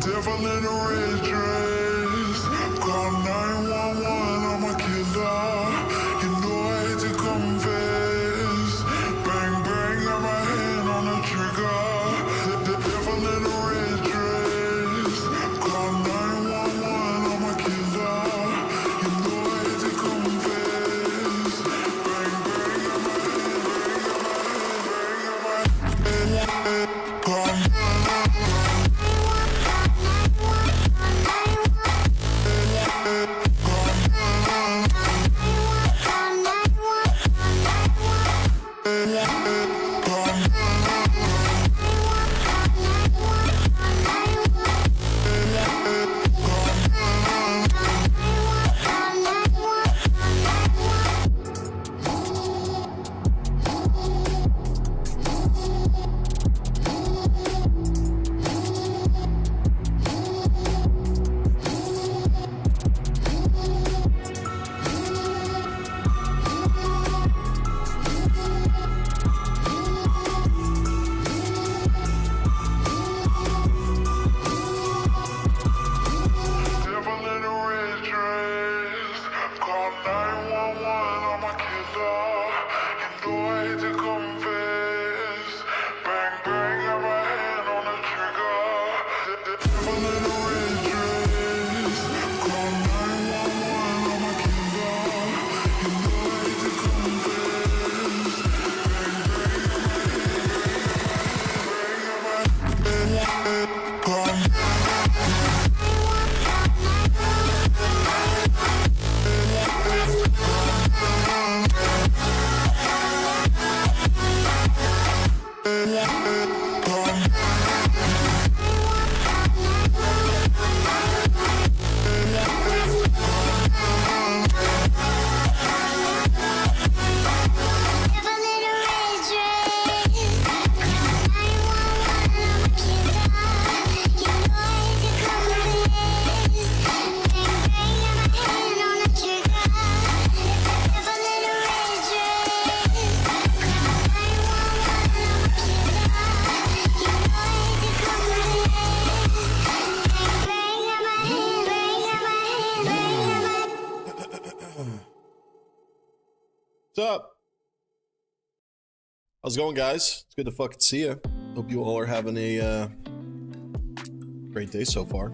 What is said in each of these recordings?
Devil in a red dress. Call 911, I'm a killer. You know I hate to confess. Bang, bang, got my hand on the trigger. The devil in a red dress. Call 911, I'm a killer. You know I hate to confess. Bang, bang, got my hand, bang, got my hand. Call What's up? How's it going, guys? It's good to fucking see you. Hope you all are having a great day so far.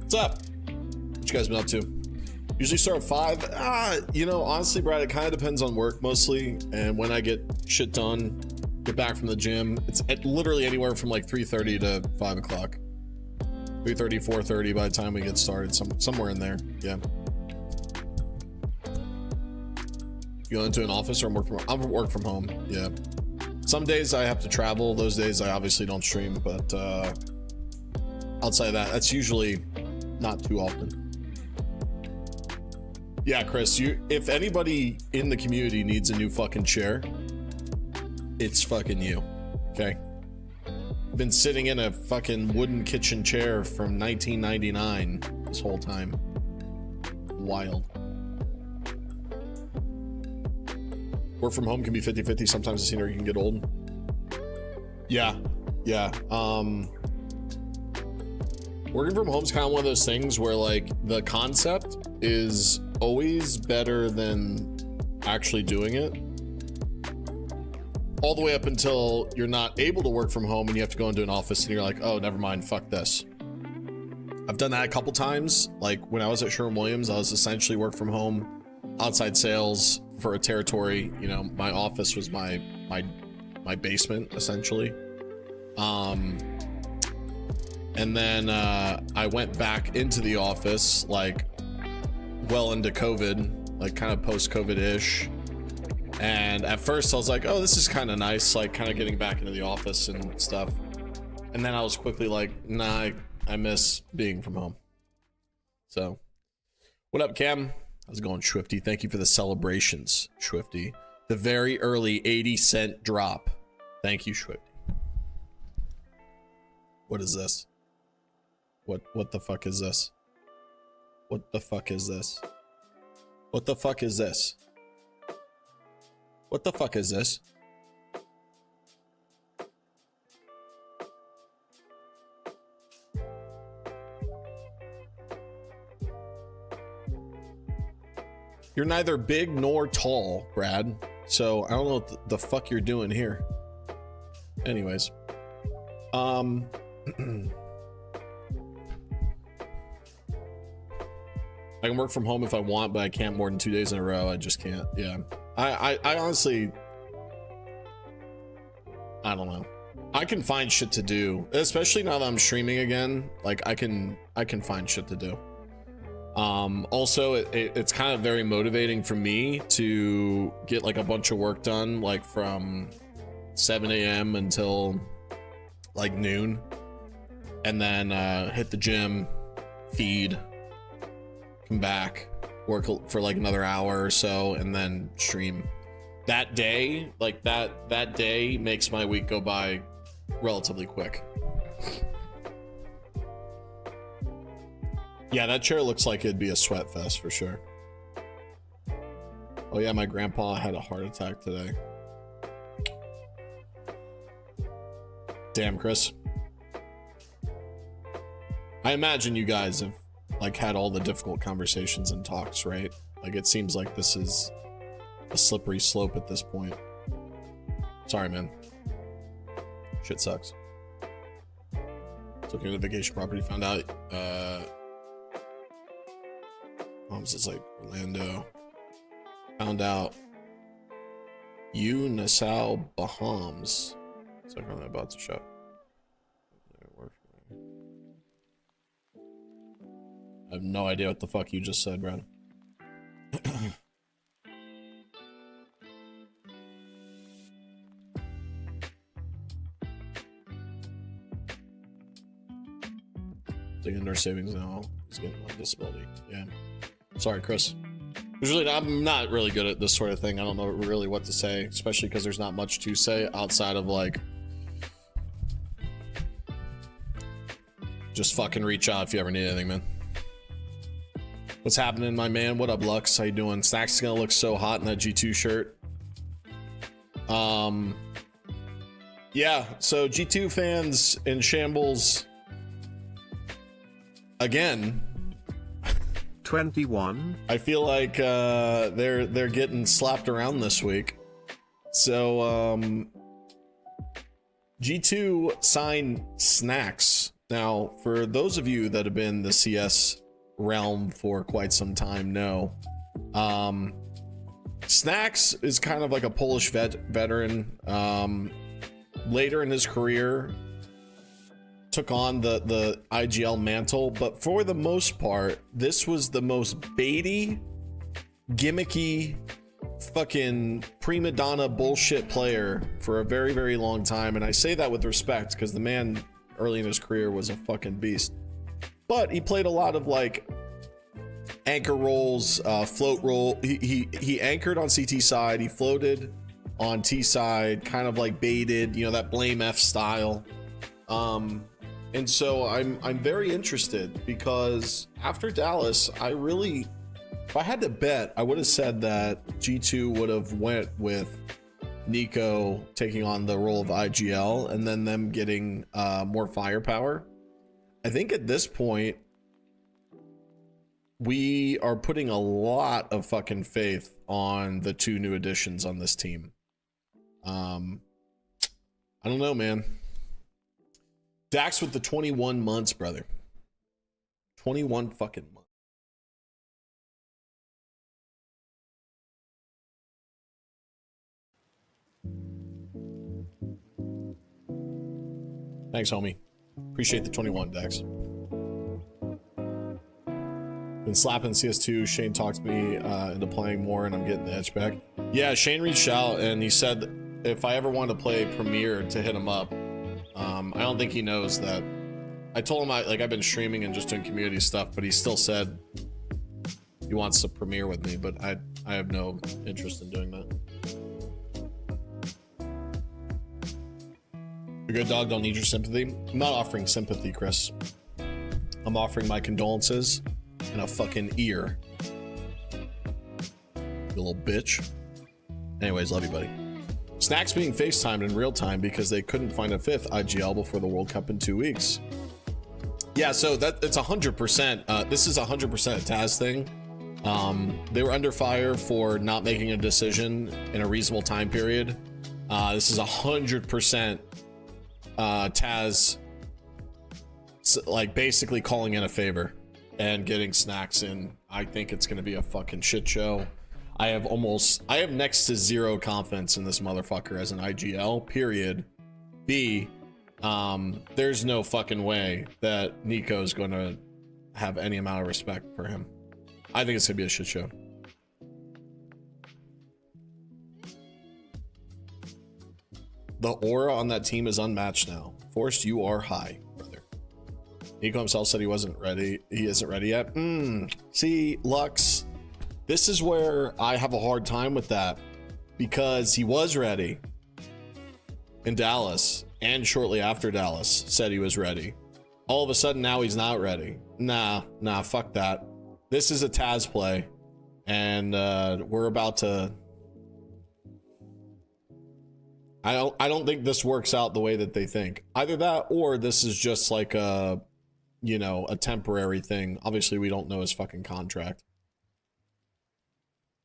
What's up? What you guys been up to? Usually start at 5. You know, honestly, Brad, it kind of depends on work mostly, and when I get shit done, get back from the gym. It's literally anywhere from like 3:30 to 5 o'clock. 3:30, 4:30 by the time we get started, somewhere in there. Yeah. You go into an office or work from home? I'm work from home. Yeah. Some days I have to travel. Those days I obviously don't stream, but outside of that, that's usually not too often. Yeah, Chris, if anybody in the community needs a new fucking chair, it's fucking you. Okay? I've been sitting in a fucking wooden kitchen chair from 1999 this whole time. Wild. Work from home can be 50-50. Sometimes the sooner you can get old. Yeah. Working from home is kind of one of those things where like the concept is always better than actually doing it. All the way up until you're not able to work from home and you have to go into an office and you're like, oh, never mind, fuck this. I've done that a couple times. Like when I was at Sherwin-Williams, I was essentially work from home, outside sales for a territory. You know, my office was my basement essentially. And then I went back into the office like well into COVID, like kind of post-COVID-ish. And at first I was like, oh, this is kind of nice, like kind of getting back into the office and stuff. And then I was quickly like, nah, I miss being from home. So what up, Cam? How's it going, Swifty? Thank you for the celebrations, Swifty. The very early 80-cent drop. Thank you, Swifty. What is this? What the fuck is this? What the fuck is this? What the fuck is this? What the fuck is this? You're neither big nor tall, Brad. So I don't know what the fuck you're doing here. Anyways. I can work from home if I want, but I can't more than 2 days in a row. I just can't. Yeah. I honestly, I don't know. I can find shit to do, especially now that I'm streaming again. Like I can find shit to do. Also it's kind of very motivating for me to get like a bunch of work done, like from 7 a.m. until like noon, and then hit the gym, feed, come back, work for like another hour or so, and then stream. That day, like that day makes my week go by relatively quick. Yeah, that chair looks like it'd be a sweat fest for sure. Oh yeah, my grandpa had a heart attack today. Damn, Chris. I imagine you guys have like had all the difficult conversations and talks, right? Like it seems like this is a slippery slope at this point. Sorry, man. Shit sucks. Looking at the vacation property, found out it's like Orlando. Found out Nassau, Bahamas. It's like I'm about to show. I have no idea what the fuck you just said, Brad. Taking their savings now. He's getting on disability. Yeah. Sorry, Chris. Usually, I'm not really good at this sort of thing. I don't know really what to say, especially because there's not much to say outside of like, just fucking reach out if you ever need anything, man. What's happening, my man? What up, Lux? How you doing? Snacks is gonna look so hot in that G2 shirt. Yeah. So G2 fans in shambles again. 21. I feel like they're getting slapped around this week. So G2 signed Snacks. Now, for those of you that have been in the CS realm for quite some time, know Snacks is kind of like a Polish veteran. Later in his career, took on the IGL mantle, but for the most part, this was the most baity, gimmicky, fucking prima donna bullshit player for a very, very long time. And I say that with respect because the man early in his career was a fucking beast. But he played a lot of like anchor roles, float role. He anchored on CT side, he floated on T side, kind of like baited, you know, that blame F style. And so I'm very interested because after Dallas, if I had to bet, I would have said that G2 would have went with Nico taking on the role of IGL and then them getting more firepower. I think at this point, we are putting a lot of fucking faith on the two new additions on this team. I don't know, man. Dax with the 21 months, brother. 21 fucking months. Thanks, homie. Appreciate the 21, Dax. Been slapping CS2. Shane talked me into playing more, and I'm getting the edge back. Yeah, Shane reached out, and he said if I ever wanted to play Premiere to hit him up. I don't think he knows that. I told him I've been streaming and just doing community stuff, but he still said he wants to Premiere with me, but I have no interest in doing that. A good dog don't need your sympathy. I'm not offering sympathy, Chris. I'm offering my condolences and a fucking ear. You little bitch. Anyways, love you, buddy. Snacks being FaceTimed in real time because they couldn't find a fifth IGL before the World Cup in 2 weeks. Yeah, so it's 100%. This is 100% a Taz thing. They were under fire for not making a decision in a reasonable time period. This is 100% Taz, like, basically calling in a favor and getting Snacks in. I think it's going to be a fucking shit show. I have next to zero confidence in this motherfucker as an IGL, period. B, there's no fucking way that Nico's going to have any amount of respect for him. I think it's going to be a shit show. The aura on that team is unmatched now. Forrest, you are high, brother. Nico himself said he wasn't ready. He isn't ready yet. See, Lux, this is where I have a hard time with that, because he was ready in Dallas, and shortly after Dallas said he was ready. All of a sudden now he's not ready. Nah, fuck that. This is a Taz play, and we're about to... I don't think this works out the way that they think. Either that, or this is just like a, you know, a temporary thing. Obviously, we don't know his fucking contract,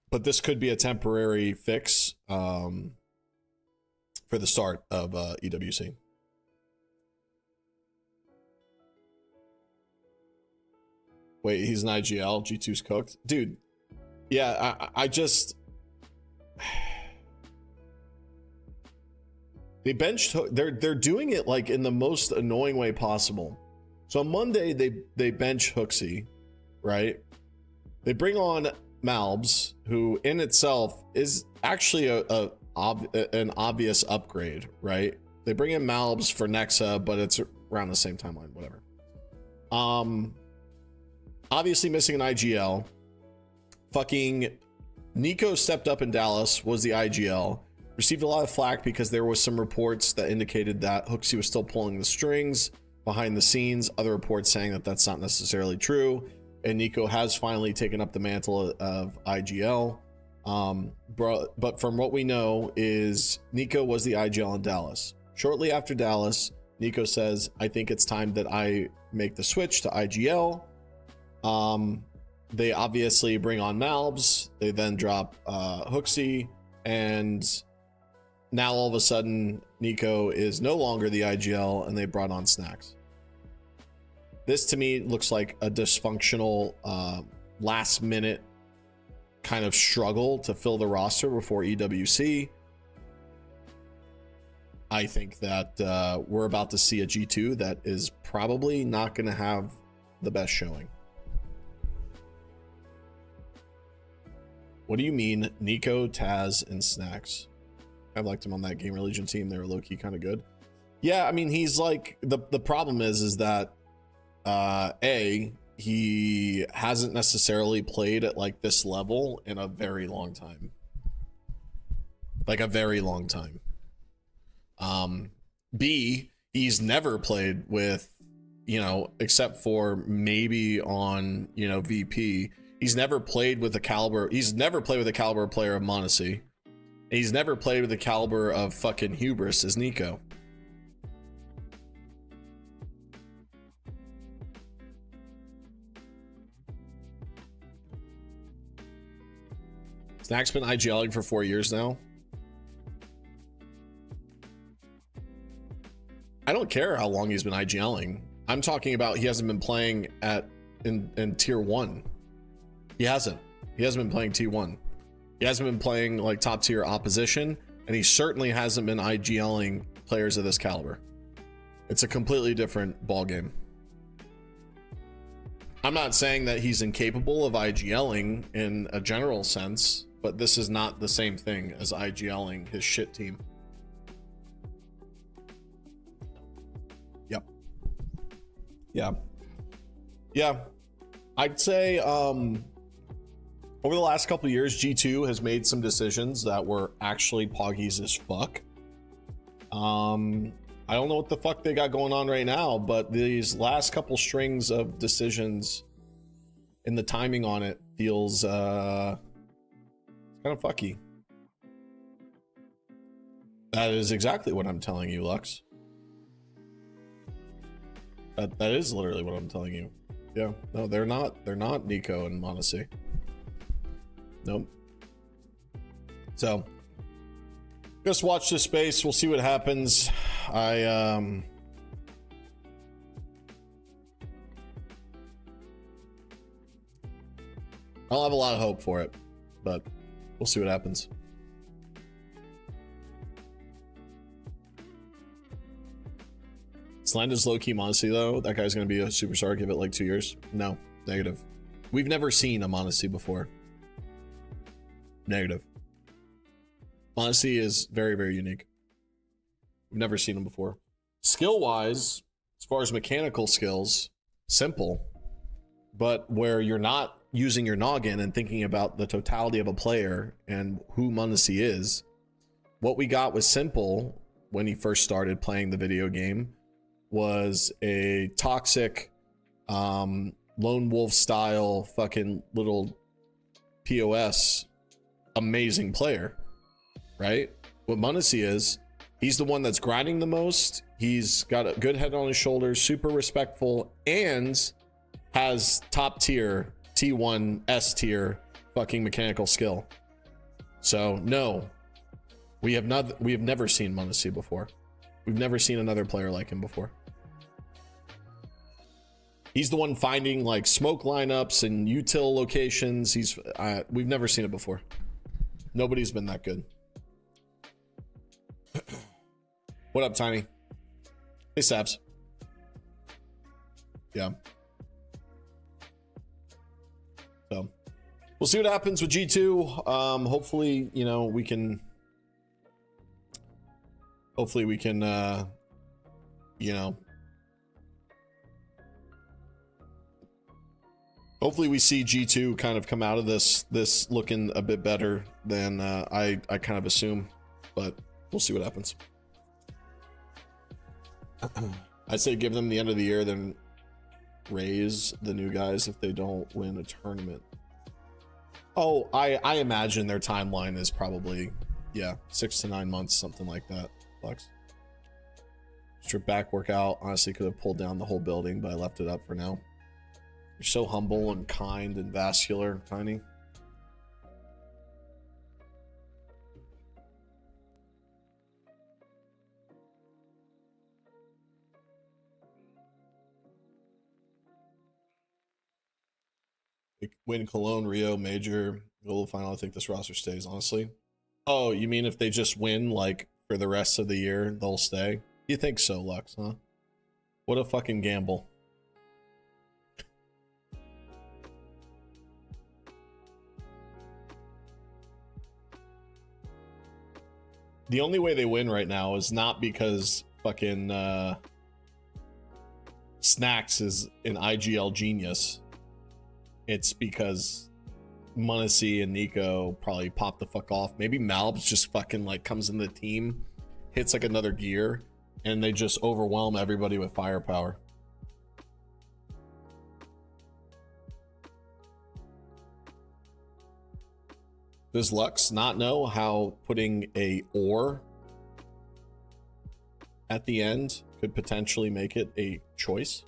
but this could be a temporary fix for the start of EWC. Wait, he's an IGL. G2's cooked, dude. Yeah, I just. They benched. They're doing it like in the most annoying way possible. So on Monday they bench Hooksy, right? They bring on Malbs, who in itself is actually an obvious upgrade, right? They bring in Malbs for Nexa, but it's around the same timeline, whatever. Obviously missing an IGL. Fucking Nico stepped up in Dallas, was the IGL. Received a lot of flack because there was some reports that indicated that Hooksy was still pulling the strings behind the scenes. Other reports saying that that's not necessarily true. And Nico has finally taken up the mantle of IGL. But from what we know is Nico was the IGL in Dallas. Shortly after Dallas, Nico says, I think it's time that I make the switch to IGL. They obviously bring on Malbs. They then drop Hooksy, and now all of a sudden Nico is no longer the IGL, and they brought on Snacks. This to me looks like a dysfunctional last minute kind of struggle to fill the roster before EWC. I think that we're about to see a G2 that is probably not going to have the best showing. What do you mean Nico, Taz, and Snacks? I liked him on that Gamer Legion team. They were low-key kind of good. Yeah, I mean, he's like, the problem is that he hasn't necessarily played at like this level in a very long time. Like a very long time. B, he's never played with, you know, except for maybe on, you know, VP. He's never played with the caliber. He's never played with the caliber player of Mondesi. He's never played with the caliber of fucking hubris as Nico. Snack's been IGLing for 4 years now. I don't care how long he's been IGLing. I'm talking about he hasn't been playing in tier 1. He hasn't been playing T1. He hasn't been playing like top tier opposition, and he certainly hasn't been IGLing players of this caliber. It's a completely different ball game. I'm not saying that he's incapable of IGLing in a general sense, but this is not the same thing as IGLing his shit team. Yep. Yeah. I'd say over the last couple of years, G2 has made some decisions that were actually poggies as fuck. I don't know what the fuck they got going on right now, but these last couple strings of decisions and the timing on it feels Kind of fucky. That is exactly what I'm telling you, Lux. That is literally what I'm telling you. Yeah, no, they're not Nico and Monacy. Nope. So just watch this space. We'll see what happens. I don't have a lot of hope for it, but we'll see what happens. Slanda's low-key Monacy though. That guy's gonna be a superstar. Give it like 2 years. No, negative. We've never seen a Monacy before. Negative. Monacy is very, very unique. We've never seen him before. Skill-wise, as far as mechanical skills, simple. But where you're not using your noggin and thinking about the totality of a player and who Monacy is, what we got was simple when he first started playing the video game was a toxic lone wolf style fucking little POS amazing player, right? What Monacy is, he's the one that's grinding the most. He's got a good head on his shoulders, super respectful, and has top tier T1 S tier fucking mechanical skill. So no, we have never seen Monacy before. We've never seen another player like him before. He's the one finding like smoke lineups and util locations. We've never seen it before. Nobody's been that good. What up, Tiny? Hey, Sabs. Yeah. So we'll see what happens with G2. Hopefully, you know, we can you know, hopefully we see G2 kind of come out of this looking a bit better than I kind of assume, but we'll see what happens. I'd say give them the end of the year, then raise the new guys if they don't win a tournament. Oh, I imagine their timeline is probably, yeah, 6 to 9 months, something like that. Flex. Strip back workout. Honestly, could have pulled down the whole building, but I left it up for now. You're so humble and kind and vascular, Tiny. Win Cologne, Rio, Major, Global Final. I think this roster stays, honestly. Oh, you mean if they just win, like, for the rest of the year, they'll stay? You think so, Lux, huh? What a fucking gamble. The only way they win right now is not because fucking Snacks is an IGL genius. It's because Monacy and Nico probably pop the fuck off. Maybe Malbs just fucking like comes in the team, hits like another gear, and they just overwhelm everybody with firepower. Does Lux not know how putting a or at the end could potentially make it a choice?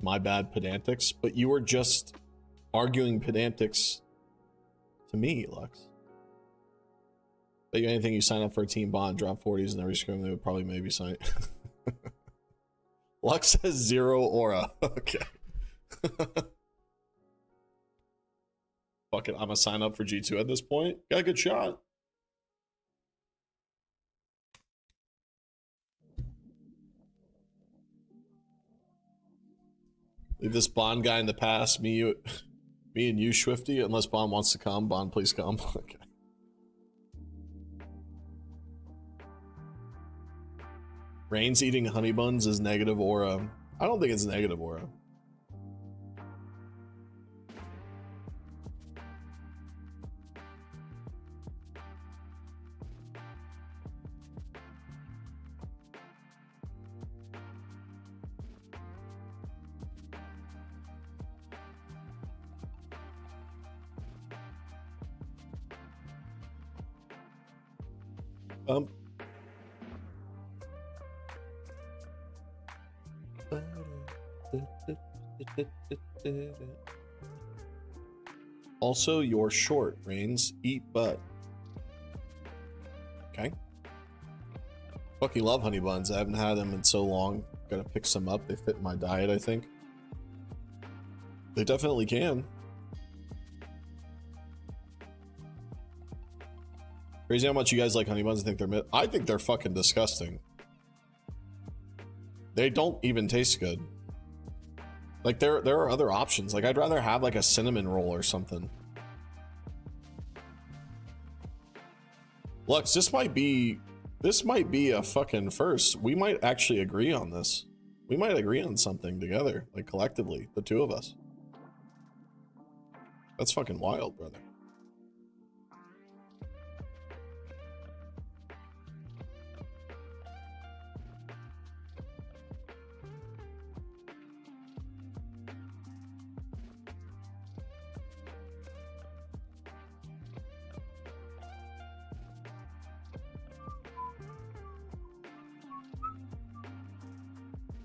My bad, pedantics, but you were just arguing pedantics to me, Lux. Bet you anything you sign up for a team bond, drop 40s and every scrim, they would probably maybe sign. Lux has 0 aura. Okay. Fuck it, I'm gonna sign up for G2 at this point. Got a good shot. Leave this Bond guy in the past. Me and you, Swifty. Unless Bond wants to come. Bond, please come. Okay. Rain's eating honey buns is negative aura. I don't think it's negative aura. Also, you're short, Reigns. Eat butt. Okay. Fucking love honey buns. I haven't had them in so long. Gotta pick some up. They fit my diet, I think. They definitely can. Crazy how much you guys like honey buns. I think they're fucking disgusting. They don't even taste good. Like there are other options. Like I'd rather have like a cinnamon roll or something. Lux, this might be a fucking first. We might actually agree on this. We might agree on something together, like collectively, the two of us. That's fucking wild, brother.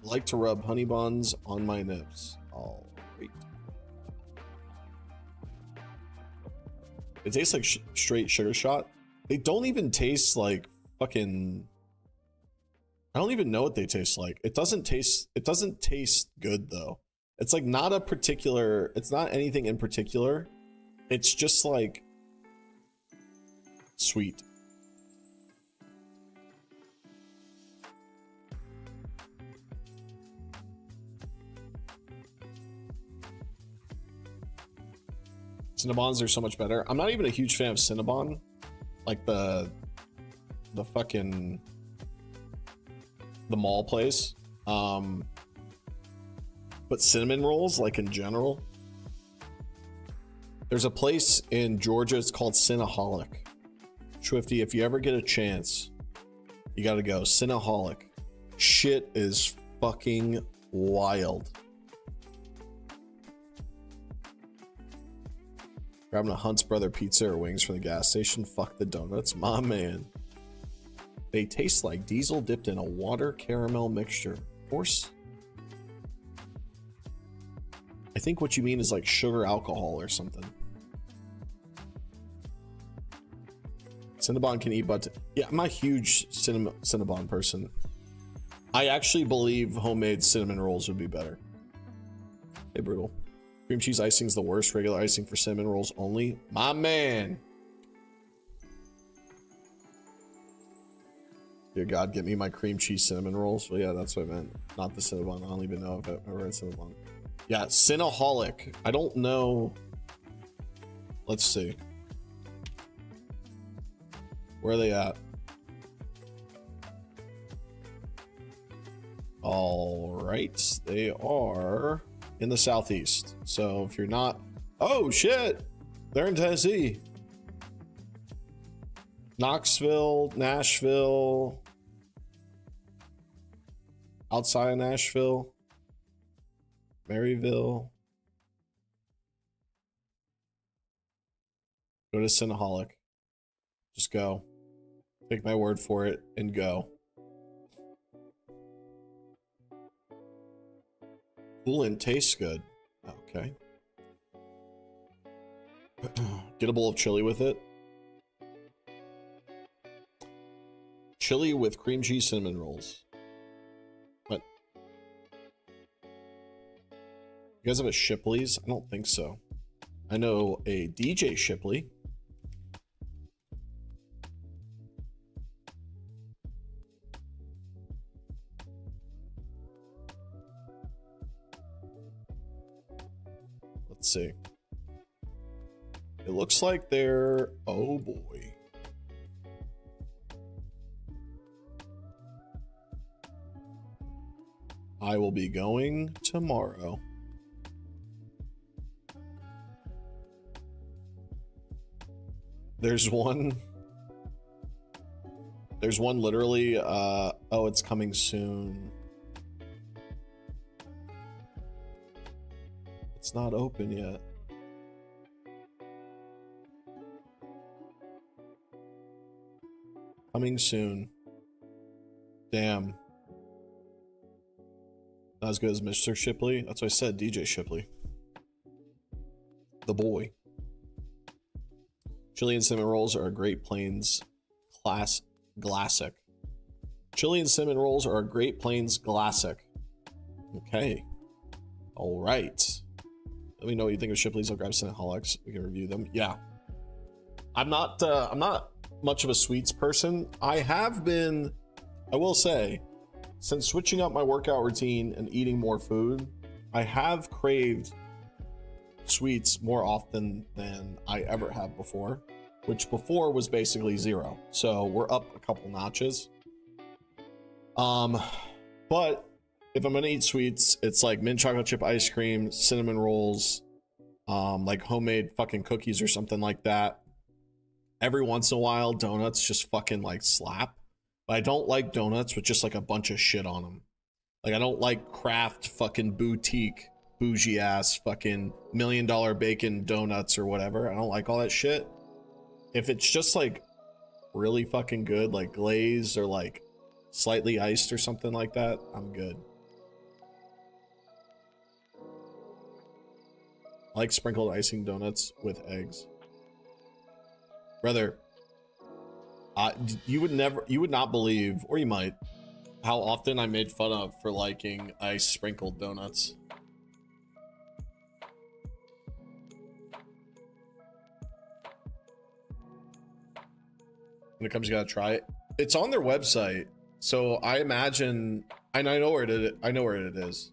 Like to rub honey buns on my nips. All right. It tastes like straight sugar shot. They don't even taste like fucking. I don't even know what they taste like. It doesn't taste good though. It's like not a particular. It's not anything in particular. It's just like sweet. Cinnabons are so much better. I'm not even a huge fan of Cinnabon, like the fucking the mall place. But cinnamon rolls, like in general. There's a place in Georgia. It's called Cinnaholic. Swifty, if you ever get a chance, you gotta go. Cinnaholic. Shit is fucking wild. Grabbing a Hunt's Brother pizza or wings from the gas station. Fuck the donuts, my man. They taste like diesel dipped in a water caramel mixture. Of course. I think what you mean is like sugar alcohol or something. Cinnabon can eat butt. Yeah, I'm a huge Cinnabon person. I actually believe homemade cinnamon rolls would be better. Hey, Brutal. Cream cheese icing is the worst. Regular icing for cinnamon rolls only. My man. Dear God, get me my cream cheese cinnamon rolls. Well, yeah, that's what I meant. Not the Cinnabon. I don't even know if I've ever had Cinnabon. Yeah, Cinnaholic. I don't know. Let's see. Where are they at? All right. They are in the southeast. So if you're not, oh shit, they're in Tennessee. Knoxville, Nashville, outside of Nashville, Maryville. Go to Cinnaholic. Just go. Take my word for it and go. Cool and tastes good. Okay. Get a bowl of chili with it. Chili with cream cheese cinnamon rolls. What? You guys have a Shipley's? I don't think so. I know a DJ Shipley. Let's see. It looks like they're, oh boy. I will be going tomorrow. There's one literally, oh, it's coming soon. It's not open yet. Coming soon. Damn. Not as good as Mr. Shipley. That's what I said, DJ Shipley. The boy. Chili and cinnamon rolls are a Great Plains classic. Chili and cinnamon rolls are a Great Plains classic. Okay. All right. Let me know what you think of Shipley's. I'll grab Cinnaholics. We can review them. Yeah. I'm not much of a sweets person. I have been, I will say, since switching up my workout routine and eating more food, I have craved sweets more often than I ever have before, which before was basically zero. So we're up a couple notches. But if I'm gonna eat sweets, it's like mint chocolate chip ice cream, cinnamon rolls, like homemade fucking cookies or something like that. Every once in a while, donuts just fucking like slap. But I don't like donuts with just like a bunch of shit on them. Like I don't like Kraft fucking boutique, bougie ass fucking $1 million bacon donuts or whatever. I don't like all that shit. If it's just like really fucking good, like glazed or like slightly iced or something like that, I'm good. I like sprinkled icing donuts with eggs. Brother, you would not believe, or you might, how often I made fun of for liking ice sprinkled donuts. When it comes, you gotta try it. It's on their website, so I imagine, and I know where it is.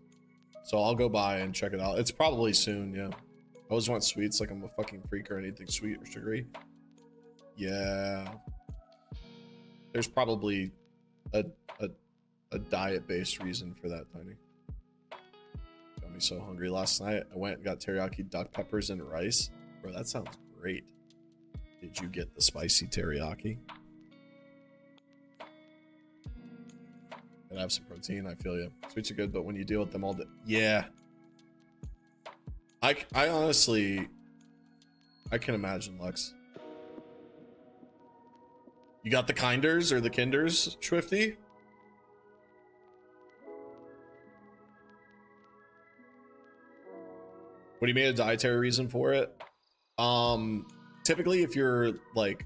So I'll go by and check it out. It's probably soon, yeah. I always want sweets, like I'm a fucking freak or anything sweet or sugary. Yeah. There's probably a diet-based reason for that, Tiny. Got me so hungry last night. I went and got teriyaki duck peppers and rice. Bro, that sounds great. Did you get the spicy teriyaki? Gotta have some protein, I feel you. Sweets are good, but when you deal with them all day... Yeah. I honestly... I can imagine, Lux. You got the kinders or the kinders, Swifty? When you made a dietary reason for it? Typically if you're like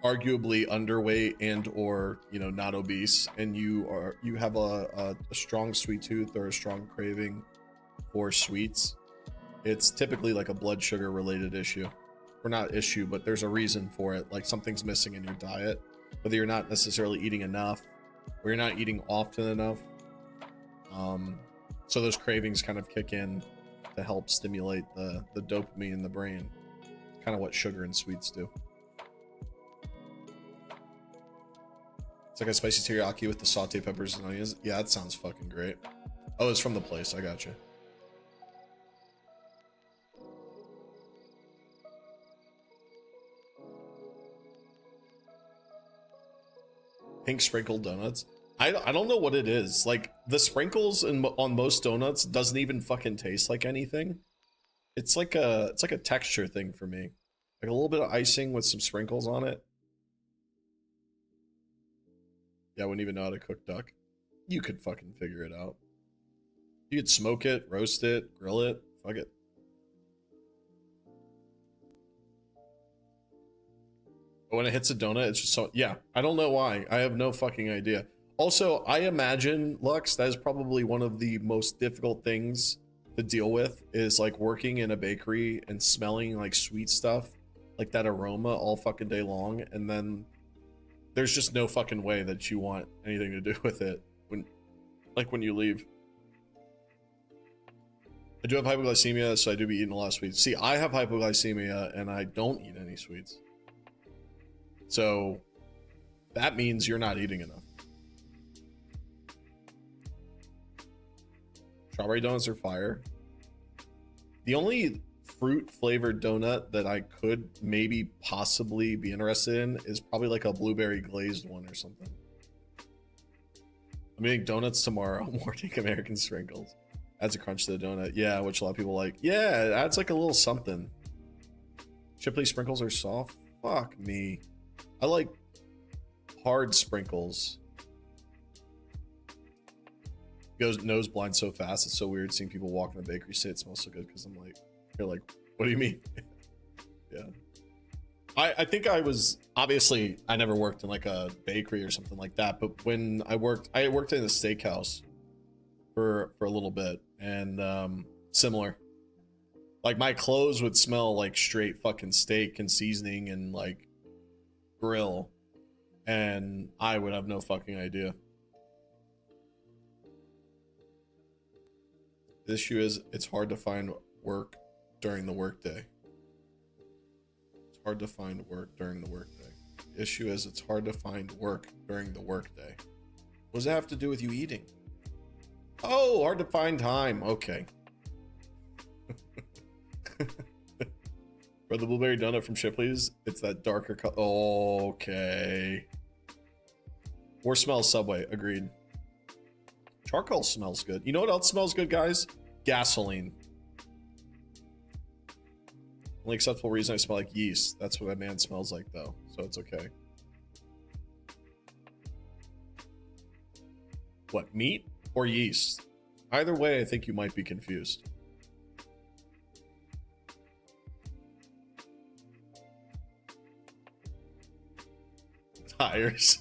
arguably underweight and or, you know, not obese, and you have a strong sweet tooth or a strong craving for sweets, it's typically like a blood sugar related issue. Or not issue, but there's a reason for it. Like something's missing in your diet, whether you're not necessarily eating enough or you're not eating often enough. So those cravings kind of kick in to help stimulate the dopamine in the brain. Kind of what sugar and sweets do. It's like a spicy teriyaki with the sauteed peppers and onions. Yeah, that sounds fucking great. Oh, it's from the place. I got you. Pink sprinkled donuts. I don't know what it is. Like the sprinkles on most donuts doesn't even fucking taste like anything. It's like a texture thing for me. Like a little bit of icing with some sprinkles on it. Yeah, I wouldn't even know how to cook duck. You could fucking figure it out. You could smoke it, roast it, grill it. Fuck it. But when it hits a donut, it's just so... Yeah, I don't know why. I have no fucking idea. Also, I imagine, Lux, that is probably one of the most difficult things to deal with is like working in a bakery and smelling like sweet stuff, like that aroma all fucking day long, and then there's just no fucking way that you want anything to do with it when you leave. I do have hypoglycemia, so I do be eating a lot of sweets. See, I have hypoglycemia and I don't eat any sweets. So that means you're not eating enough. Strawberry donuts are fire. The only fruit flavored donut that I could maybe possibly be interested in is probably like a blueberry glazed one or something. I'm eating donuts tomorrow morning. American sprinkles adds a crunch to the donut. Yeah, which a lot of people like. Yeah, it adds like a little something. Chipley sprinkles are soft. Fuck me. I like hard sprinkles. Goes nose blind so fast. It's so weird seeing people walk in a bakery say it smells so good, because I'm like, you're like, what do you mean? Yeah. I think I was, obviously I never worked in like a bakery or something like that, but when I worked in a steakhouse for a little bit, and similar. Like my clothes would smell like straight fucking steak and seasoning and like grill, and I would have no fucking idea. The issue is it's hard to find work during the workday. It's hard to find work during the workday. The issue is it's hard to find work during the workday. What does that have to do with you eating? Oh, hard to find time. Okay. For the blueberry donut from Shipley's, it's that darker color. Okay. Or smells Subway. Agreed. Charcoal smells good. You know what else smells good, guys? Gasoline. Only acceptable reason I smell like yeast. That's what that man smells like, though. So it's okay. What, meat or yeast? Either way, I think you might be confused. Tires.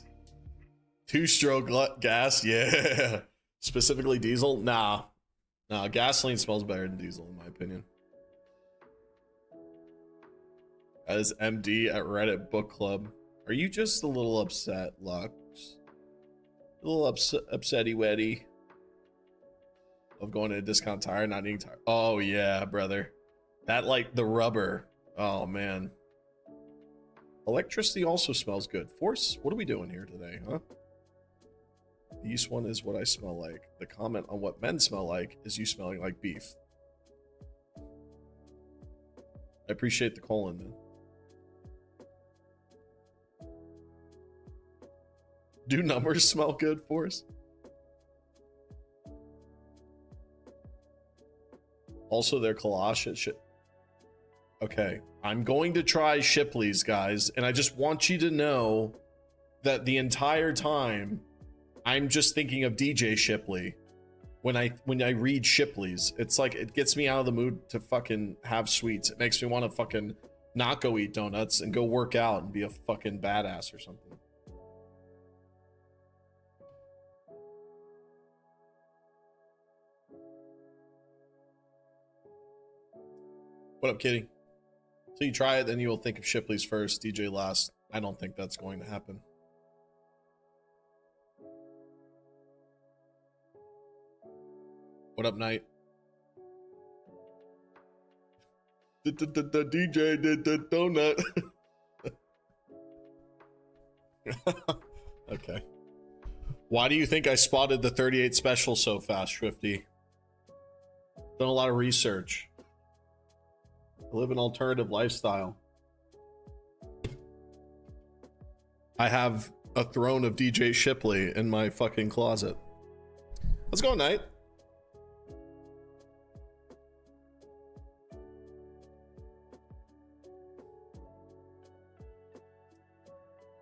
Two-stroke gas? Yeah. Specifically diesel? Nah. Gasoline smells better than diesel, in my opinion. As MD at Reddit Book Club. Are you just a little upset, Lux? A little upsetty-wetty of going to a discount tire, not needing tire. Oh, yeah, brother. That, like, the rubber. Oh, man. Electricity also smells good. Force, what are we doing here today, huh? The yeast one is what I smell like. The comment on what men smell like is you smelling like beef. I appreciate the colon, man. Do numbers smell good, Force? Also, their Kalash shit. Okay, I'm going to try Shipley's, guys, and I just want you to know that the entire time I'm just thinking of DJ Shipley when I read Shipley's. It's like it gets me out of the mood to fucking have sweets. It makes me want to fucking not go eat donuts and go work out and be a fucking badass or something. What up, kitty? So you try it, then you will think of Shipley's first, DJ last. I don't think that's going to happen. What up, Knight? The DJ did the donut. Okay. Why do you think I spotted the 38 special so fast, Shrifty? Done a lot of research. I live an alternative lifestyle. I have a throne of DJ Shipley in my fucking closet. Let's go, Knight.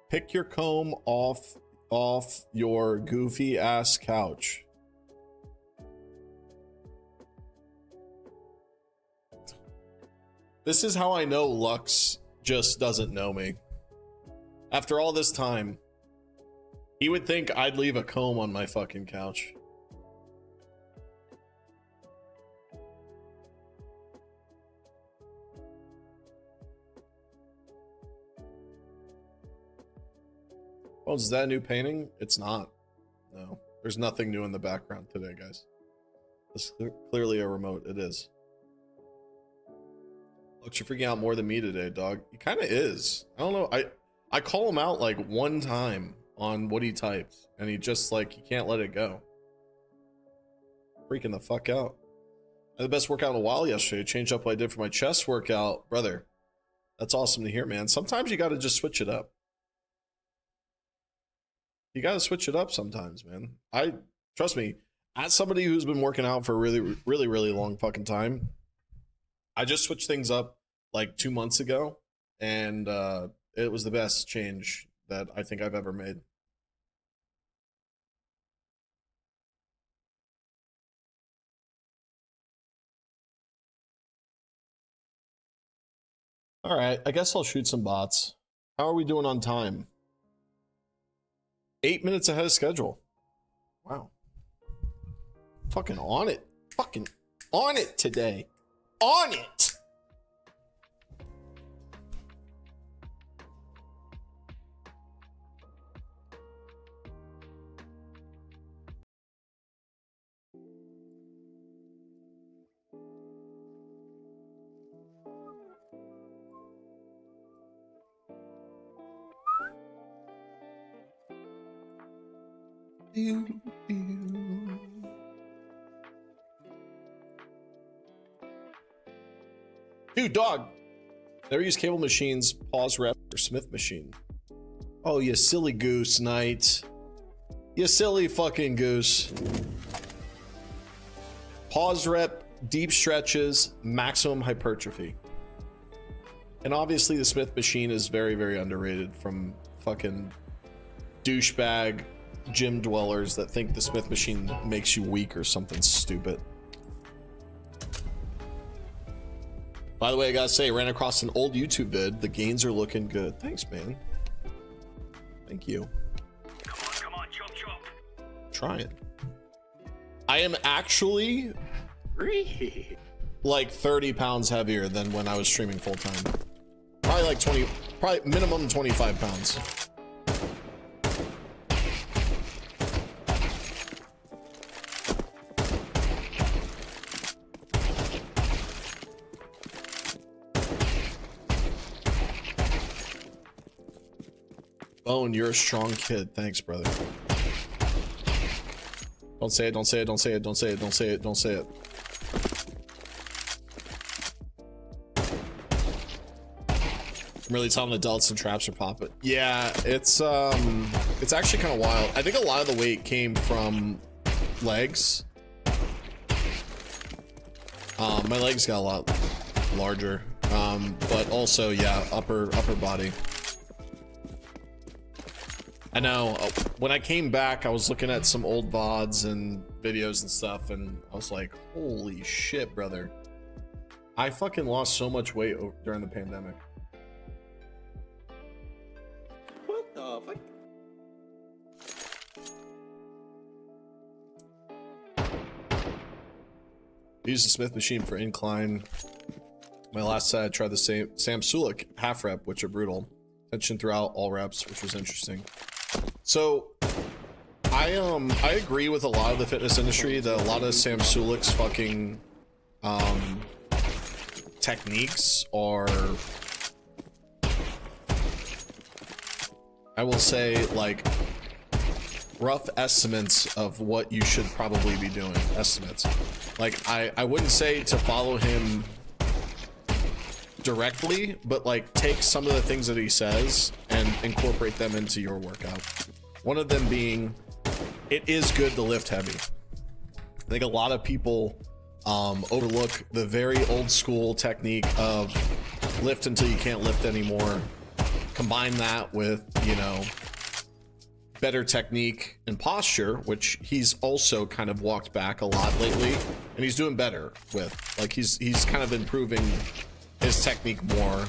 Pick your comb off your goofy ass couch. This is how I know Lux just doesn't know me. After all this time, he would think I'd leave a comb on my fucking couch. Oh, is that a new painting? It's not. No, there's nothing new in the background today, guys. This is clearly a remote. It is. Looks, you're freaking out more than me today, dog. He kind of is. I don't know. I call him out like one time on what he types, and he just like, he can't let it go. Freaking the fuck out. I had the best workout in a while yesterday. Changed up what I did for my chest workout. Brother, that's awesome to hear, man. Sometimes you got to just switch it up. You got to switch it up sometimes, man. Trust me, as somebody who's been working out for a really long fucking time, I just switched things up like 2 months ago, and it was the best change that I think I've ever made. All right, I guess I'll shoot some bots. How are we doing on time? 8 minutes ahead of schedule. Wow. Fucking on it. Fucking on it today. On it. Dude, dog. Never use cable machines, pause rep, or Smith machine. Oh, you silly goose, Knight. You silly fucking goose. Pause rep, deep stretches, maximum hypertrophy. And obviously the Smith machine is very underrated from fucking douchebag gym dwellers that think the Smith machine makes you weak or something stupid. By the way, I gotta say, I ran across an old YouTube vid. The gains are looking good. Thanks, man. Thank you. Come on, chop chop. Trying. I am actually like 30 pounds heavier than when I was streaming full time. Probably like 20, probably minimum 25 pounds. Bone, you're a strong kid. Thanks, brother. Don't say it, don't say it, don't say it, don't say it, don't say it, don't say it. I'm really telling adults and traps are popping. Yeah, it's actually kind of wild. I think a lot of the weight came from legs. My legs got a lot larger. But also, yeah, upper body. I know, when I came back, I was looking at some old VODs and videos and stuff, and I was like, holy shit, brother. I fucking lost so much weight during the pandemic. What the fuck? Use the Smith machine for incline. My last set, I tried the same Sam Sulik half rep, which are brutal. Tension throughout all reps, which was interesting. So I agree with a lot of the fitness industry that a lot of Sam Sulik's fucking techniques are, I will say, like rough estimates of what you should probably be doing. Estimates. Like I wouldn't say to follow him directly, but like take some of the things that he says and incorporate them into your workout. One of them being, it is good to lift heavy. I think a lot of people overlook the very old school technique of lift until you can't lift anymore. Combine that with, you know, better technique and posture, which he's also kind of walked back a lot lately, and he's doing better with. Like he's kind of improving his technique more,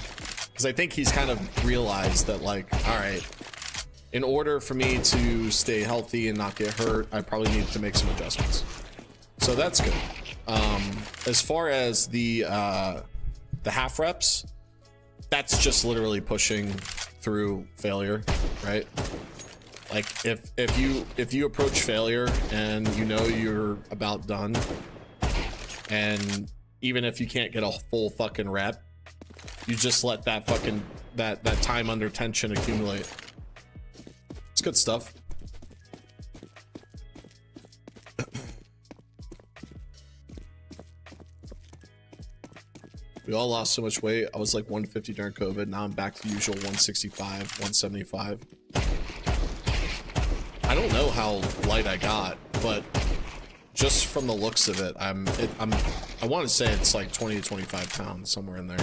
because I think he's kind of realized that, like, all right, in order for me to stay healthy and not get hurt, I probably need to make some adjustments. So that's good. As far as the half reps, that's just literally pushing through failure, right? Like if you approach failure and you know you're about done, and even if you can't get a full fucking rep, you just let that fucking that time under tension accumulate. It's good stuff. We all lost so much weight. I was like 150 during COVID. Now I'm back to the usual 165, 175. I don't know how light I got, but just from the looks of it, I want to say it's like 20 to 25 pounds, somewhere in there.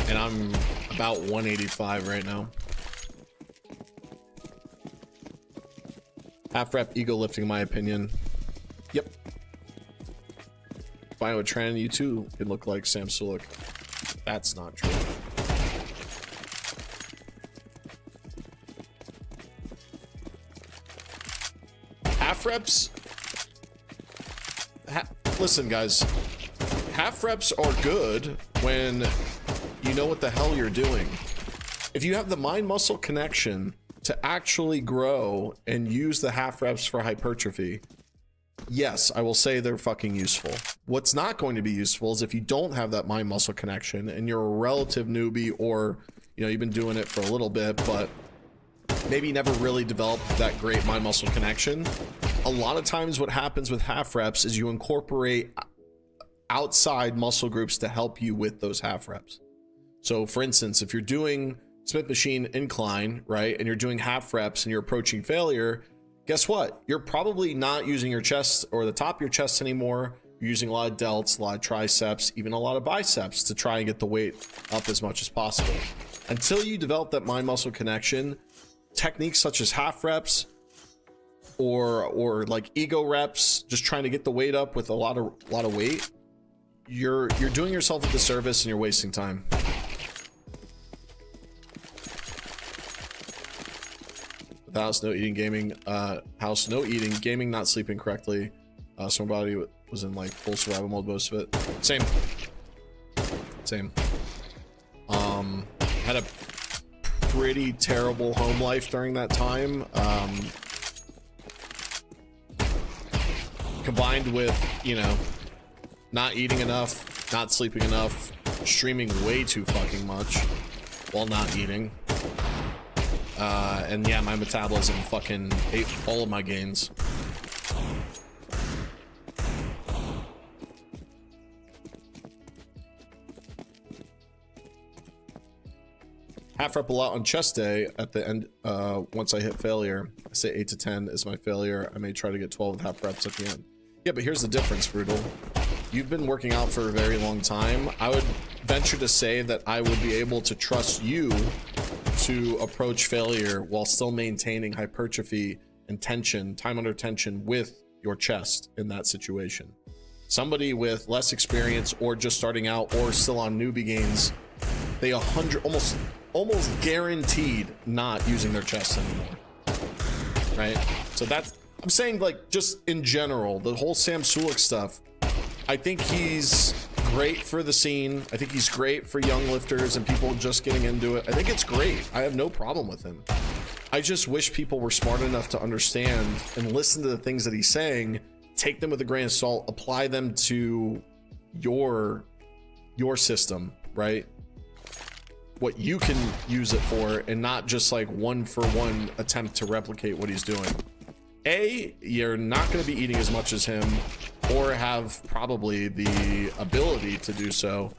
And I'm about 185 right now. Half rep ego lifting, in my opinion. Yep. Bio a trend, you too could look like Sam Sulek. That's not true. Half reps. Listen, guys. Half reps are good when you know what the hell you're doing. If you have the mind muscle connection to actually grow and use the half reps for hypertrophy, yes, I will say they're fucking useful. What's not going to be useful is if you don't have that mind muscle connection and you're a relative newbie, or you know, you've been doing it for a little bit, but maybe you never really developed that great mind muscle connection. A lot of times what happens with half reps is you incorporate outside muscle groups to help you with those half reps. So for instance, if you're doing Smith machine incline, right, and you're doing half reps and you're approaching failure, guess what? You're probably not using your chest or the top of your chest anymore. You're using a lot of delts, a lot of triceps, even a lot of biceps to try and get the weight up as much as possible. Until you develop that mind muscle connection, techniques such as half reps or like ego reps, just trying to get the weight up with a lot of weight, you're doing yourself a disservice and you're wasting time. House no eating, gaming, house no eating, gaming, not sleeping correctly. So my body was in like full survival mode most of it. Same. Had a pretty terrible home life during that time. Combined with, you know, not eating enough, not sleeping enough, streaming way too fucking much while not eating. And yeah, my metabolism fucking ate all of my gains. Half rep a lot on chest day at the end. Once I hit failure, I say 8 to 10 is my failure. I may try to get 12 with half reps at the end. Yeah, but here's the difference, Brutal. You've been working out for a very long time. I would venture to say that I would be able to trust you to approach failure while still maintaining hypertrophy and tension, time under tension with your chest in that situation. Somebody with less experience or just starting out or still on newbie gains, they almost guaranteed not using their chest anymore. Right? So that's, I'm saying, like, just in general, the whole Sam Sulek stuff, I think he's great for the scene. I think he's great for young lifters and people just getting into it. I think it's great. I have no problem with him. I just wish people were smart enough to understand and listen to the things that he's saying, take them with a grain of salt, apply them to your system, right? What you can use it for, and not just like one for one attempt to replicate what he's doing. A, you're not going to be eating as much as him or have probably the ability to do so.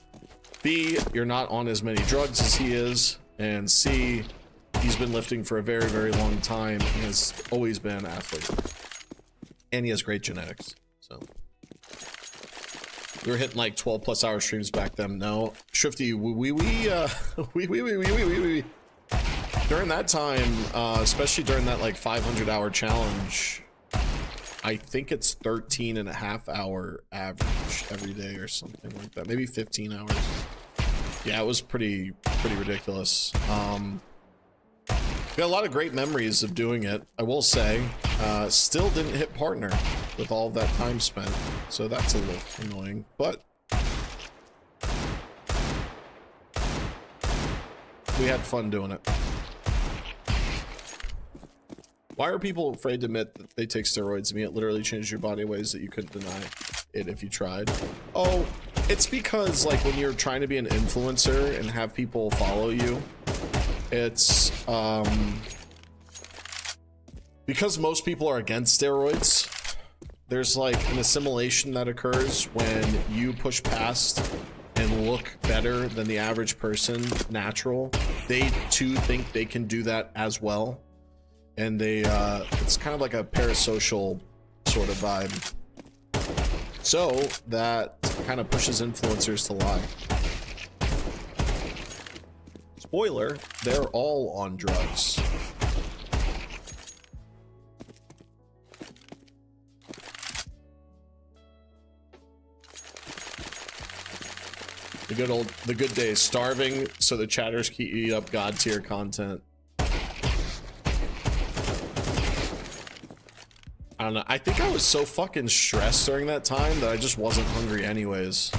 B, you're not on as many drugs as he is. And C, he's been lifting for a very, very long time and has always been an athlete. And he has great genetics. So we were hitting like 12 plus hour streams back then. No, Shifty, we during that time, especially during that like 500-hour challenge, I think it's 13 and a half hour average every day or something like that. Maybe 15 hours. Yeah, it was pretty ridiculous. Got a lot of great memories of doing it, I will say. Still didn't hit partner with all of that time spent, so that's a little annoying, but we had fun doing it. Why are people afraid to admit that they take steroids? I mean, it literally changes your body in ways that you couldn't deny it if you tried. Oh, it's because like when you're trying to be an influencer and have people follow you, it's because most people are against steroids. There's like an assimilation that occurs when you push past and look better than the average person, natural. They too think they can do that as well. And they, it's kind of like a parasocial sort of vibe. So that kind of pushes influencers to lie. Spoiler, they're all on drugs. The good days, starving so the chatters can eat up god tier content. I don't know. I think I was so fucking stressed during that time that I just wasn't hungry anyways.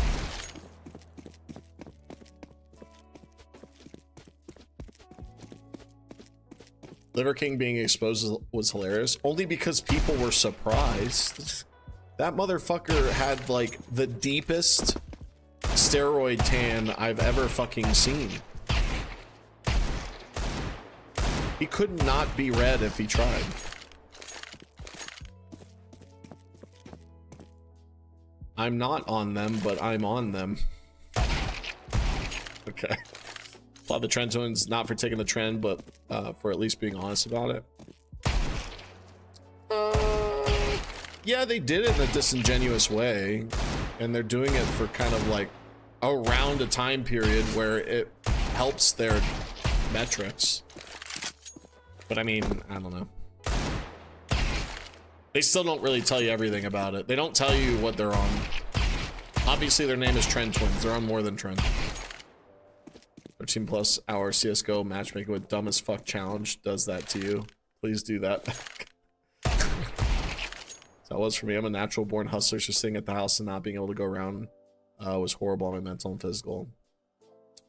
Liver King being exposed was hilarious, only because people were surprised. That motherfucker had like the deepest steroid tan I've ever fucking seen. He could not be red if he tried. I'm not on them, but I'm on them. Okay. Applaud the trend twins, not for taking the trend, but for at least being honest about it. Yeah, they did it in a disingenuous way, and they're doing it for kind of like around a time period where it helps their metrics. But I mean, I don't know. They still don't really tell you everything about it. They don't tell you what they're on. Obviously, their name is Trend Twins. They're on more than Trend. 13 plus hour CSGO matchmaking with dumb as fuck challenge does that to you. Please do that. So it was for me. I'm a natural born hustler, so sitting at the house and not being able to go around was horrible on my mental and physical.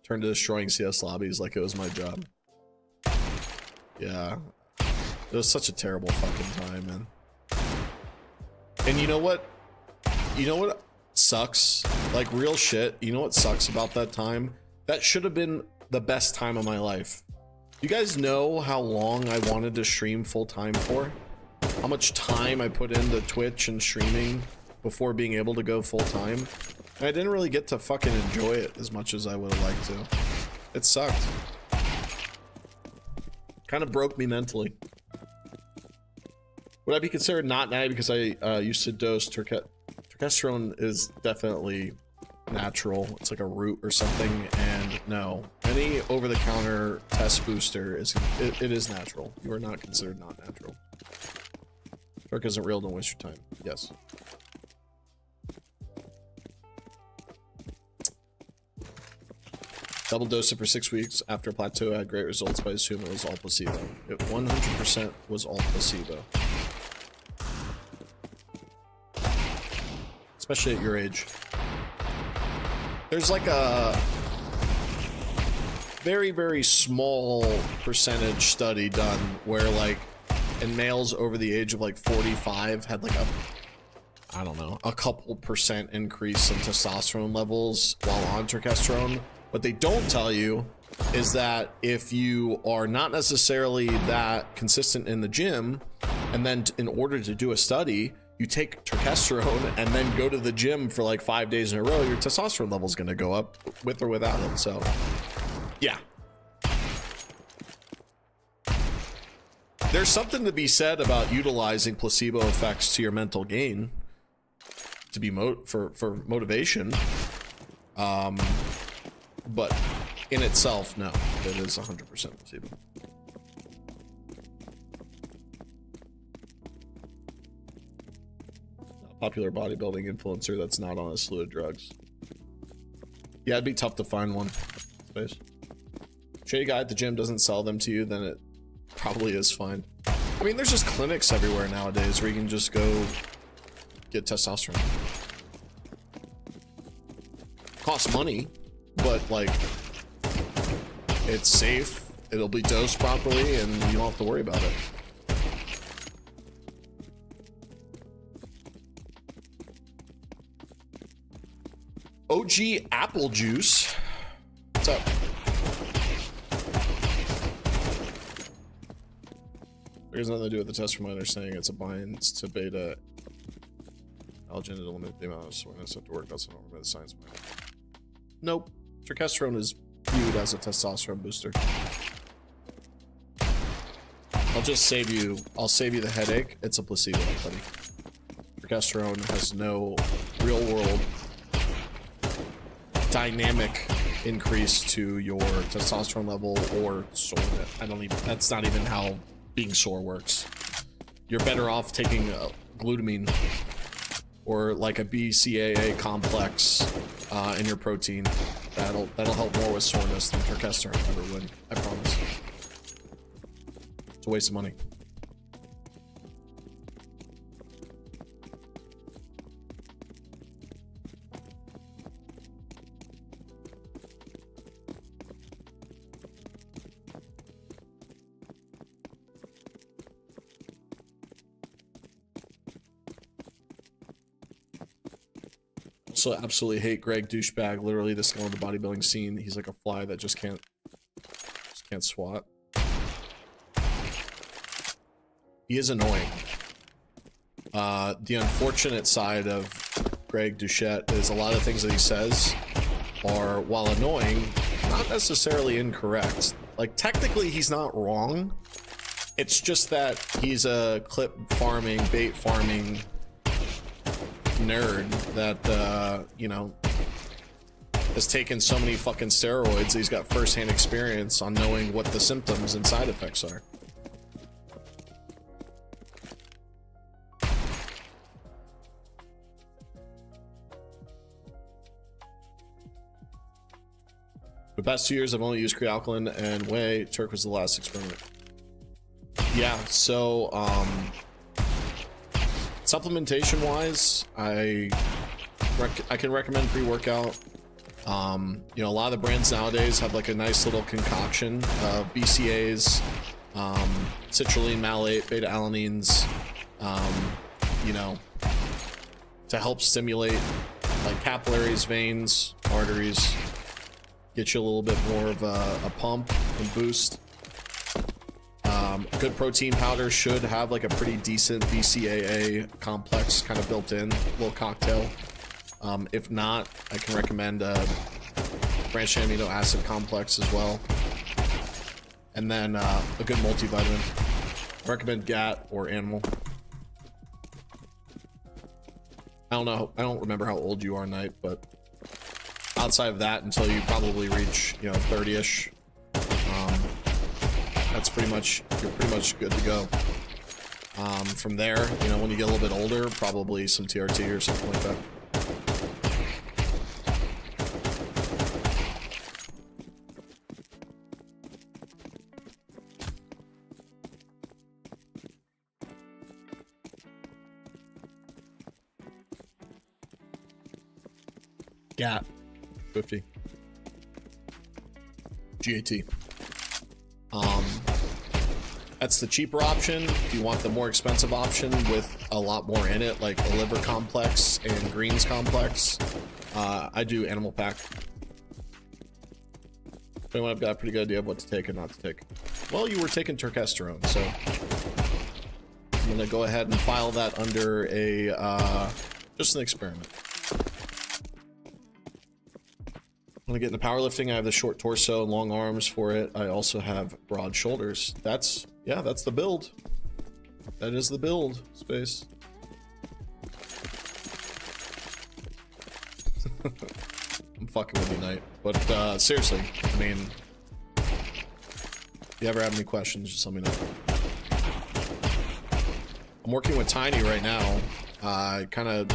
Turned to destroying CS lobbies like it was my job. Yeah. It was such a terrible fucking time, man. And you know what? You know what sucks? Like real shit. You know what sucks about that time? That should have been the best time of my life. You guys know how long I wanted to stream full time for? How much time I put into Twitch and streaming before being able to go full time? And I didn't really get to fucking enjoy it as much as I would have liked to. It sucked. Kind of broke me mentally. Would I be considered not natty because I used to dose Turkesterone is definitely natural. It's like a root or something, and no. Any over-the-counter test booster is it is natural. You are not considered not natural. Turk isn't real, don't waste your time. Yes. Double dose it for 6 weeks after plateau. I had great results, but I assume it was all placebo. It 100% was all placebo. Especially at your age. There's like a very, very small percentage study done where like in males over the age of like 45 had like a, I don't know, a couple percent increase in testosterone levels while on turkesterone. What they don't tell you is that if you are not necessarily that consistent in the gym, and then in order to do a study, you take turkesterone and then go to the gym for like 5 days in a row, your testosterone level is going to go up with or without it. So, yeah. There's something to be said about utilizing placebo effects to your mental gain to be for motivation. But in itself, no, it is 100% placebo. Popular bodybuilding influencer that's not on a slew of drugs. Yeah, it'd be tough to find one. Space. Shady guy at the gym doesn't sell them to you, then it probably is fine. I mean, there's just clinics everywhere nowadays where you can just go get testosterone. Costs money, but like, it's safe, it'll be dosed properly, and you don't have to worry about it. OG apple juice. What's up? There's nothing to do with the test from my understanding. It's a binds to beta allergen to limit the amount of soreness have to work. That's not the science behind it. Nope. Testosterone is viewed as a testosterone booster. I'll just save you. I'll save you the headache. It's a placebo, buddy. Testosterone has no real world dynamic increase to your testosterone level or soreness. I don't even. That's not even how being sore works. You're better off taking glutamine or like a BCAA complex in your protein. That'll help more with soreness than testosterone ever would. I promise. It's a waste of money. Also absolutely hate Greg douchebag. Literally the scale of the bodybuilding scene. He's like a fly that just can't swat. He is annoying. The unfortunate side of Greg Douchette is a lot of things that he says are, while annoying, not necessarily incorrect. Like, technically he's not wrong. It's just that he's a clip farming, bait farming nerd that, you know, has taken so many fucking steroids. He's got first-hand experience on knowing what the symptoms and side effects are. The past 2 years, I've only used crealkaline and whey. Turk was the last experiment. Yeah, so, supplementation wise, I can recommend pre-workout. You know, a lot of the brands nowadays have like a nice little concoction of BCAAs, citrulline malate, beta alanines, you know, to help stimulate like capillaries, veins, arteries, get you a little bit more of a pump and boost. Good protein powder should have like a pretty decent BCAA complex kind of built in, little cocktail. If not, I can recommend a branched amino acid complex as well. And then a good multivitamin. I recommend GAT or Animal. I don't know, I don't remember how old you are, Knight, but outside of that, until you probably reach, you know, 30-ish, that's pretty much, you're pretty much good to go. From there, you know, when you get a little bit older, probably some TRT or something like that. GAT 50 GAT. That's the cheaper option. If you want the more expensive option with a lot more in it, like a liver complex and greens complex, I do Animal Pack. Anyone, I've got a pretty good idea of what to take and not to take. Well, you were taking turkesterone, so I'm gonna go ahead and file that under a just an experiment. When I get into powerlifting, I have the short torso and long arms for it. I also have broad shoulders. That's, yeah, that's the build. That is the build, Space. I'm fucking with you, Knight. But seriously, I mean, if you ever have any questions, just let me know. I'm working with Tiny right now. I kind of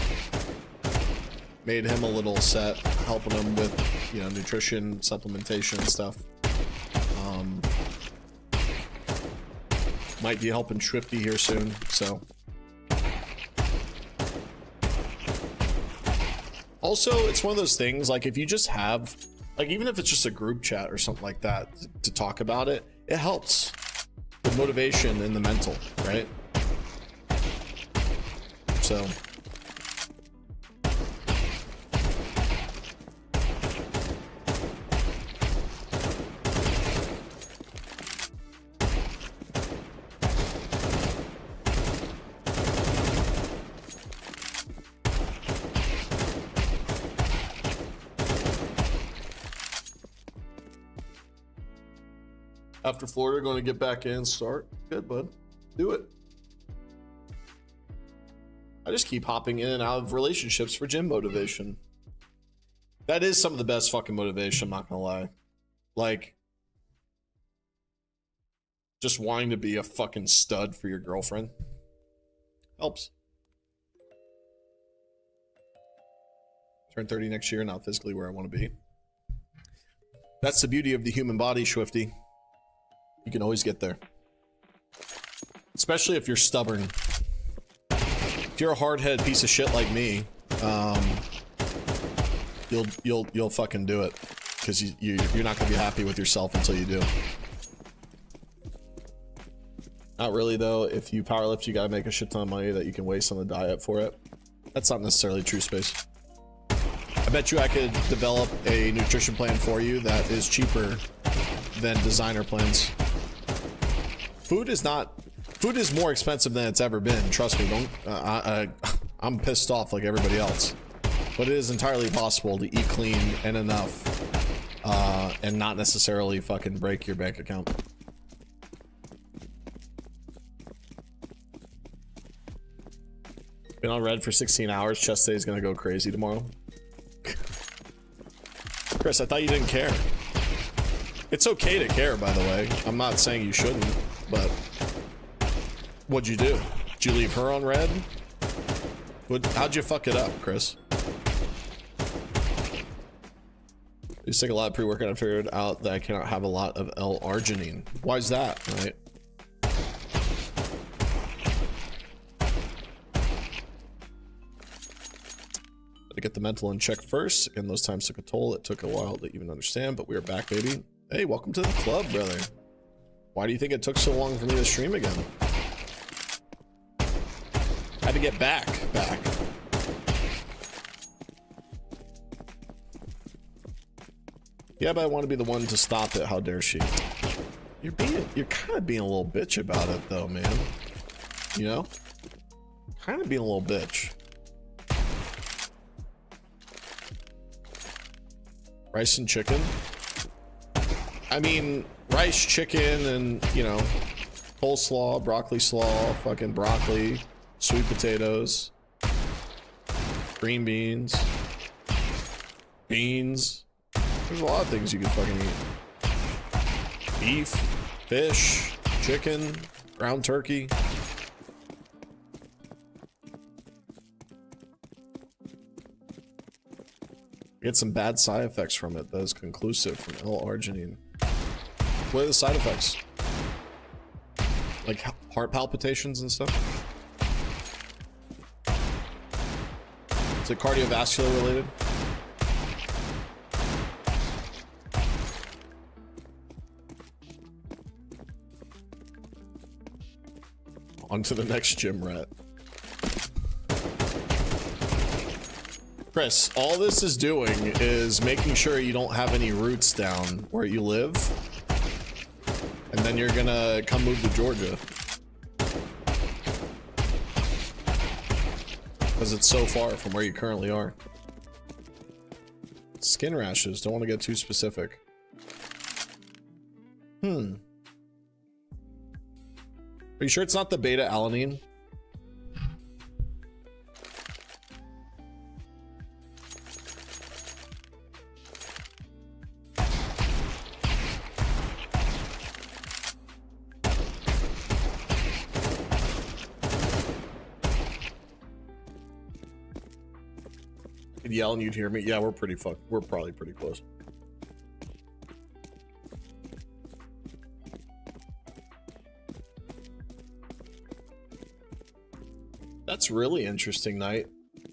made him a little set, helping him with, you know, nutrition, supplementation and stuff. Might be helping Swifty here soon, so. Also, it's one of those things, like if you just have, like even if it's just a group chat or something like that to talk about it, it helps the motivation and the mental, right? So. After Florida, going to get back in, start. Good, bud. Do it. I just keep hopping in and out of relationships for gym motivation. That is some of the best fucking motivation, I'm not gonna lie. Like, just wanting to be a fucking stud for your girlfriend. Helps. Turn 30 next year, not physically where I want to be. That's the beauty of the human body, Swifty. You can always get there. Especially if you're stubborn. If you're a hard-headed piece of shit like me, you'll fucking do it. Because you're not gonna be happy with yourself until you do. Not really though. If you powerlift, you gotta make a shit ton of money that you can waste on the diet for it. That's not necessarily true, Space. I bet you I could develop a nutrition plan for you that is cheaper than designer plans. Food is more expensive than it's ever been. Trust me. I'm pissed off like everybody else, but it is entirely possible to eat clean and enough, and not necessarily fucking break your bank account. Been on red for 16 hours. Chest day is gonna go crazy tomorrow. Chris, I thought you didn't care. It's okay to care, by the way. I'm not saying you shouldn't, but what'd you do? Did you leave her on red? How'd you fuck it up, Chris? I used to take a lot of pre-workout and figured out that I cannot have a lot of L-arginine. Why is that, right? To get the mental in check first. Again, those times took a toll. It took a while to even understand, but we are back, baby. Hey, welcome to the club, brother. Why do you think it took so long for me to stream again? Had to get back. Yeah, but I want to be the one to stop it. How dare she? You're kind of being a little bitch about it though, man. You know? Kind of being a little bitch. Rice and chicken. I mean, rice, chicken, and, you know, coleslaw, broccoli slaw, fucking broccoli, sweet potatoes, green beans, beans. There's a lot of things you can fucking eat. Beef, fish, chicken, ground turkey. Get some bad side effects from it. That is conclusive from L-arginine. What are the side effects? Like heart palpitations and stuff? Is it cardiovascular related? On to the next gym rat. Chris, all this is doing is making sure you don't have any roots down where you live. And then you're gonna come move to Georgia. Because it's so far from where you currently are. Skin rashes, don't want to get too specific. Are you sure it's not the beta alanine? Yell and you'd hear me. Yeah, we're probably pretty close. That's really interesting, Knight.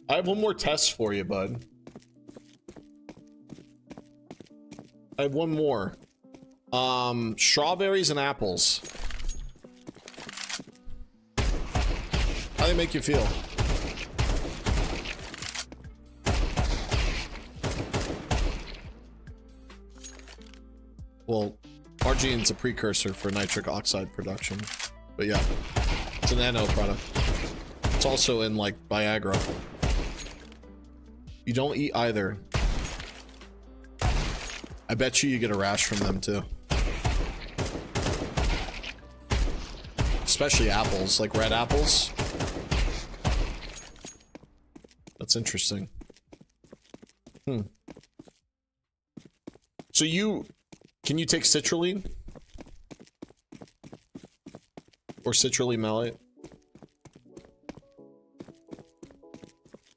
I have one more test for you, bud. I have one more. Strawberries and apples. How do they make you feel? Well, argine's a precursor for nitric oxide production. But yeah, it's an NO product. It's also in, like, Viagra. You don't eat either. I bet you get a rash from them, too. especially apples, like red apples. That's interesting. So can you take citrulline? Or citrulline malate?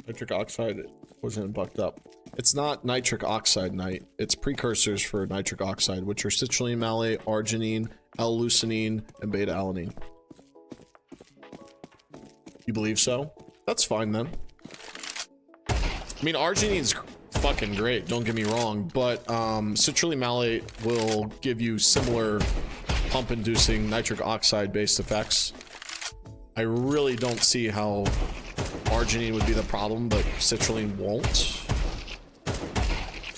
Nitric oxide wasn't bucked up. It's not nitric oxide night. It's precursors for nitric oxide, which are citrulline malate, arginine, L-leucine, and beta-alanine. You believe so? That's fine then. I mean, arginine's fucking great, don't get me wrong, but citrulline malate will give you similar pump-inducing nitric oxide-based effects. I really don't see how arginine would be the problem, but citrulline won't.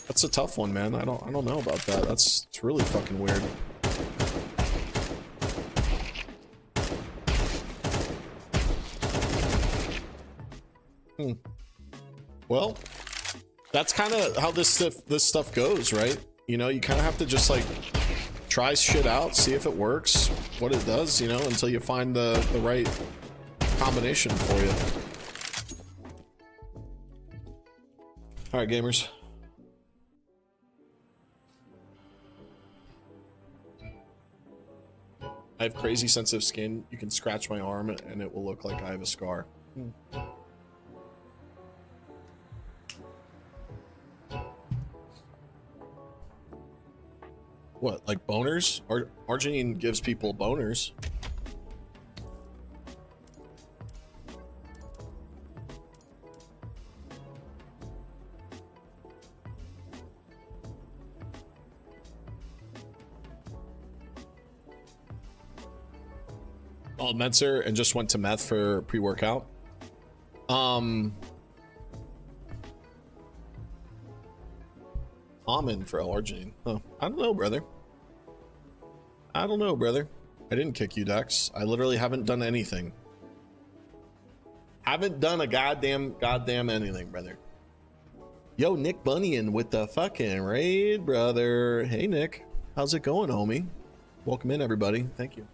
That's a tough one, man. I don't know about that. It's really fucking weird. Well, that's kind of how this stuff goes, right? You know, you kind of have to just like try shit out, see if it works, what it does, you know, until you find the right combination for you. All right, gamers. I have crazy sensitive skin. You can scratch my arm and it will look like I have a scar. What, like boners? Arginine gives people boners. Called Menser and just went to meth for pre-workout. Common for L-arginine. Oh, I don't know, brother. I don't know, brother. I didn't kick you, Dex. I literally haven't done anything. Haven't done a goddamn anything, brother. Yo, Nick Bunyan with the fucking raid, brother. Hey, Nick. How's it going, homie? Welcome in, everybody. Thank you.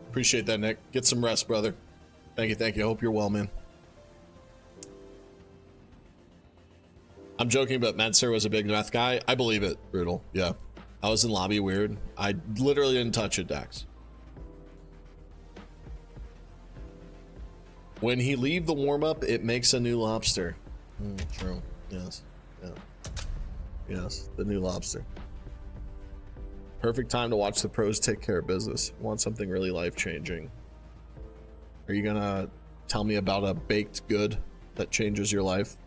Appreciate that, Nick. Get some rest, brother. Thank you, thank you. I hope you're well, man. I'm joking, but Menser was a big meth guy. I believe it, Brutal. Yeah. I was in lobby weird. I literally didn't touch it, Dax. When he leave the warm-up, it makes a new lobster. True. Yes. Yeah. Yes, the new lobster. Perfect time to watch the pros take care of business. Want something really life-changing. Are you gonna tell me about a baked good that changes your life?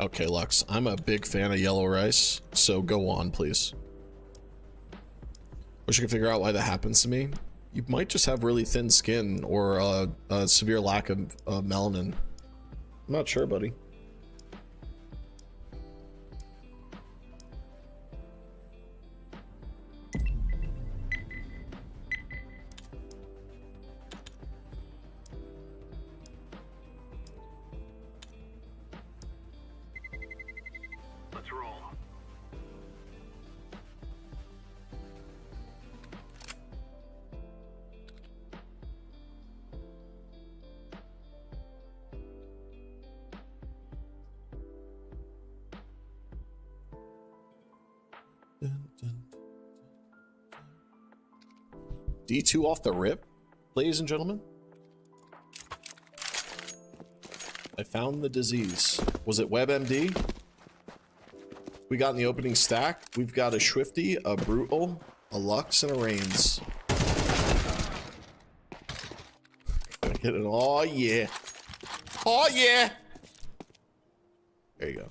Okay, Lux, I'm a big fan of yellow rice, so go on, please. Wish I could figure out why that happens to me. You might just have really thin skin or a severe lack of melanin. I'm not sure, buddy. Let's roll. D2 off the rip, ladies and gentlemen. I found the disease. Was it WebMD? We got in the opening stack. We've got a Swifty, a Brutal, a Lux, and a Reigns. Get it. Oh yeah. Oh yeah. There you go.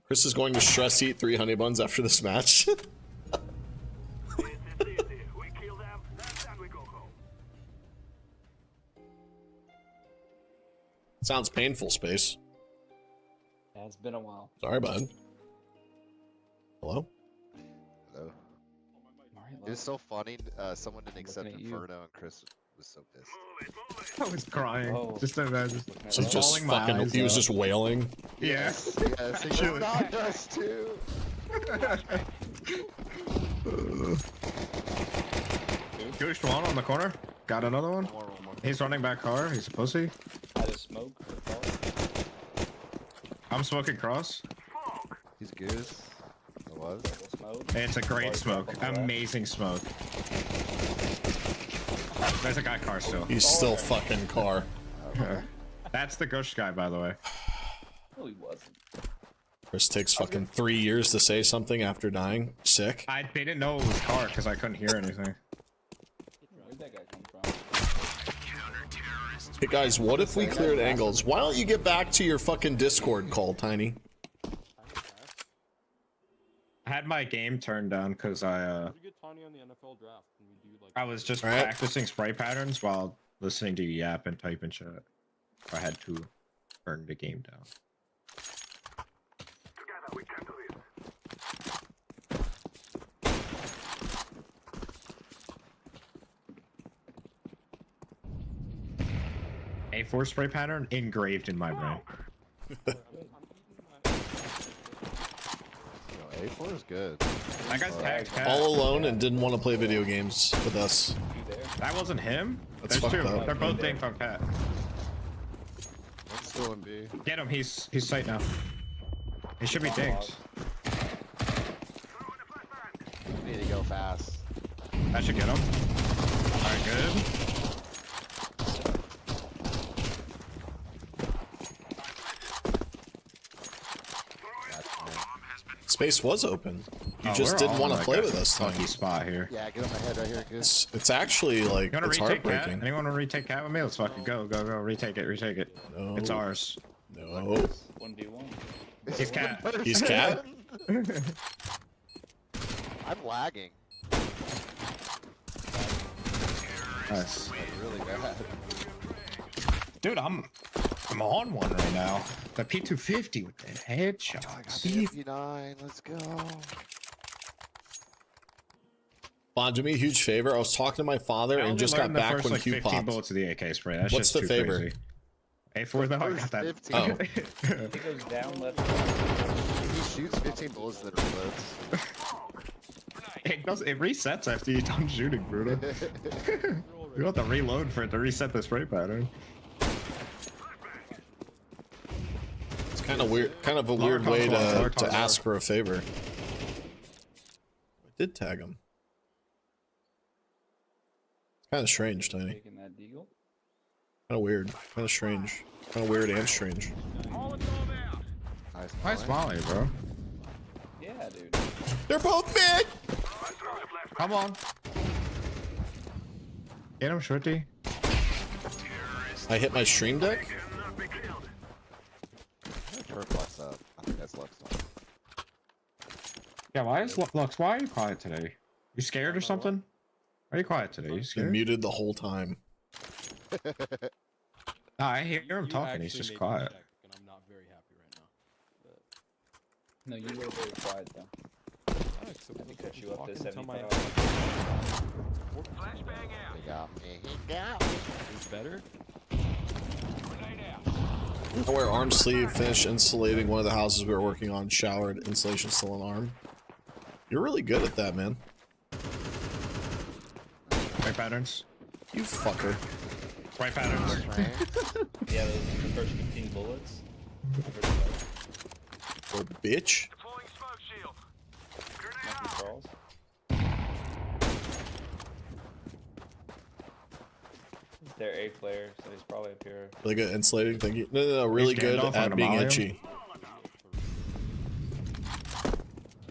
Chris is going to stress eat 3 honey buns after this match. This is easy. We kill them, then we go home. Sounds painful, Space. Yeah, it's been a while. Sorry, bud. Hello? Hello. Alright, It was so funny. Someone didn't accept at you. Inferno, and Chris was so pissed. I was crying. Whoa. Just imagine. So Just just bawling my fucking, eyes he was out. just wailing. Yeah. Yes, he goes, not us too. Goosed one on the corner. Got another one. One more. He's running back car. He's a pussy. I just smoke. I'm smoking cross. He's goose. It was. Smoke. It's a great Large smoke. up on the left. Amazing smoke. There's a guy car still. He's still fucking car. That's the ghost guy, by the way. No, he wasn't. Chris takes fucking 3 years to say something after dying. Sick. I didn't know it was car because I couldn't hear anything. Where'd that guy come from? Hey guys, what if we cleared angles? Why don't you get back to your fucking Discord call, Tiny? I had my game turned down because I was just Alright. practicing spray patterns while listening to you yap and type and shit. I had to turn the game down. Together we can do this. A4 spray pattern engraved in my brain. A4 is good. That guy's tagged cat. All alone and didn't want to play video games with us. You there? That wasn't him. That's There's two. fucked up. They're both ding from cat. I'm still in B. Get him. He's sight now. He should be dinged. We need to go fast. That should get him. All right, good. Space was open. You Oh, just we're didn't all want in, to like, play a with us, Lucky Tiny. spot here. Yeah, get on my head right here, goose. It's actually like, You want it's to retake cat? heartbreaking. Anyone want to retake cat with me? Let's fucking go. Retake it. No. It's ours. No. 1v1. He's cat. He's cat? I'm lagging. Nice. Like, really bad. Dude, I'm on one right now. The P250 with the headshots. CP9, let's go. Bond, do me a huge favor. I was talking to my father I and only just got learned the back first, when like, Q 15 popped. bullets of the AK spray. That's What's just the too favor? crazy. A4 though, I got that. 15. Oh. It goes down, left. He shoots 15 bullets that reloads. It resets after you're done shooting, Bruno. You don't have to reload for it to reset the spray pattern. It's kind of weird, kind of a Lower weird way console, lower to console. ask for a favor. I did tag him. It's kind of strange, Tiny. Taking that deagle. Kind of weird. Kind of strange. Kind of weird and strange. Nice volley, bro. Yeah, dude. They're both mid! Come on. Get him, Shorty. I hit my stream deck? Turn Lux up. I think that's Lux. Yeah, why is Lux? Why are you quiet today? You scared or something? Why are you quiet today? You Been scared? muted the whole time. Nah, I hear him talking. He's just quiet. And I'm not very happy right now. No, you were very quiet though. So Let me cut you up to walking to my 75. He got me. He got me. Is better? I wear arm sleeve, finished insulating one of the houses we were working on, showered, insulation still on arm. You're really good at that, man. Right patterns. You fucker. Right patterns. Yeah, those are the first 15 bullets. Or bitch. Monkey Charles. They're A player, so he's probably up here. Really good at insulating, thank you. No, really He's good Gandalf, I'm at gonna being molly him. itchy.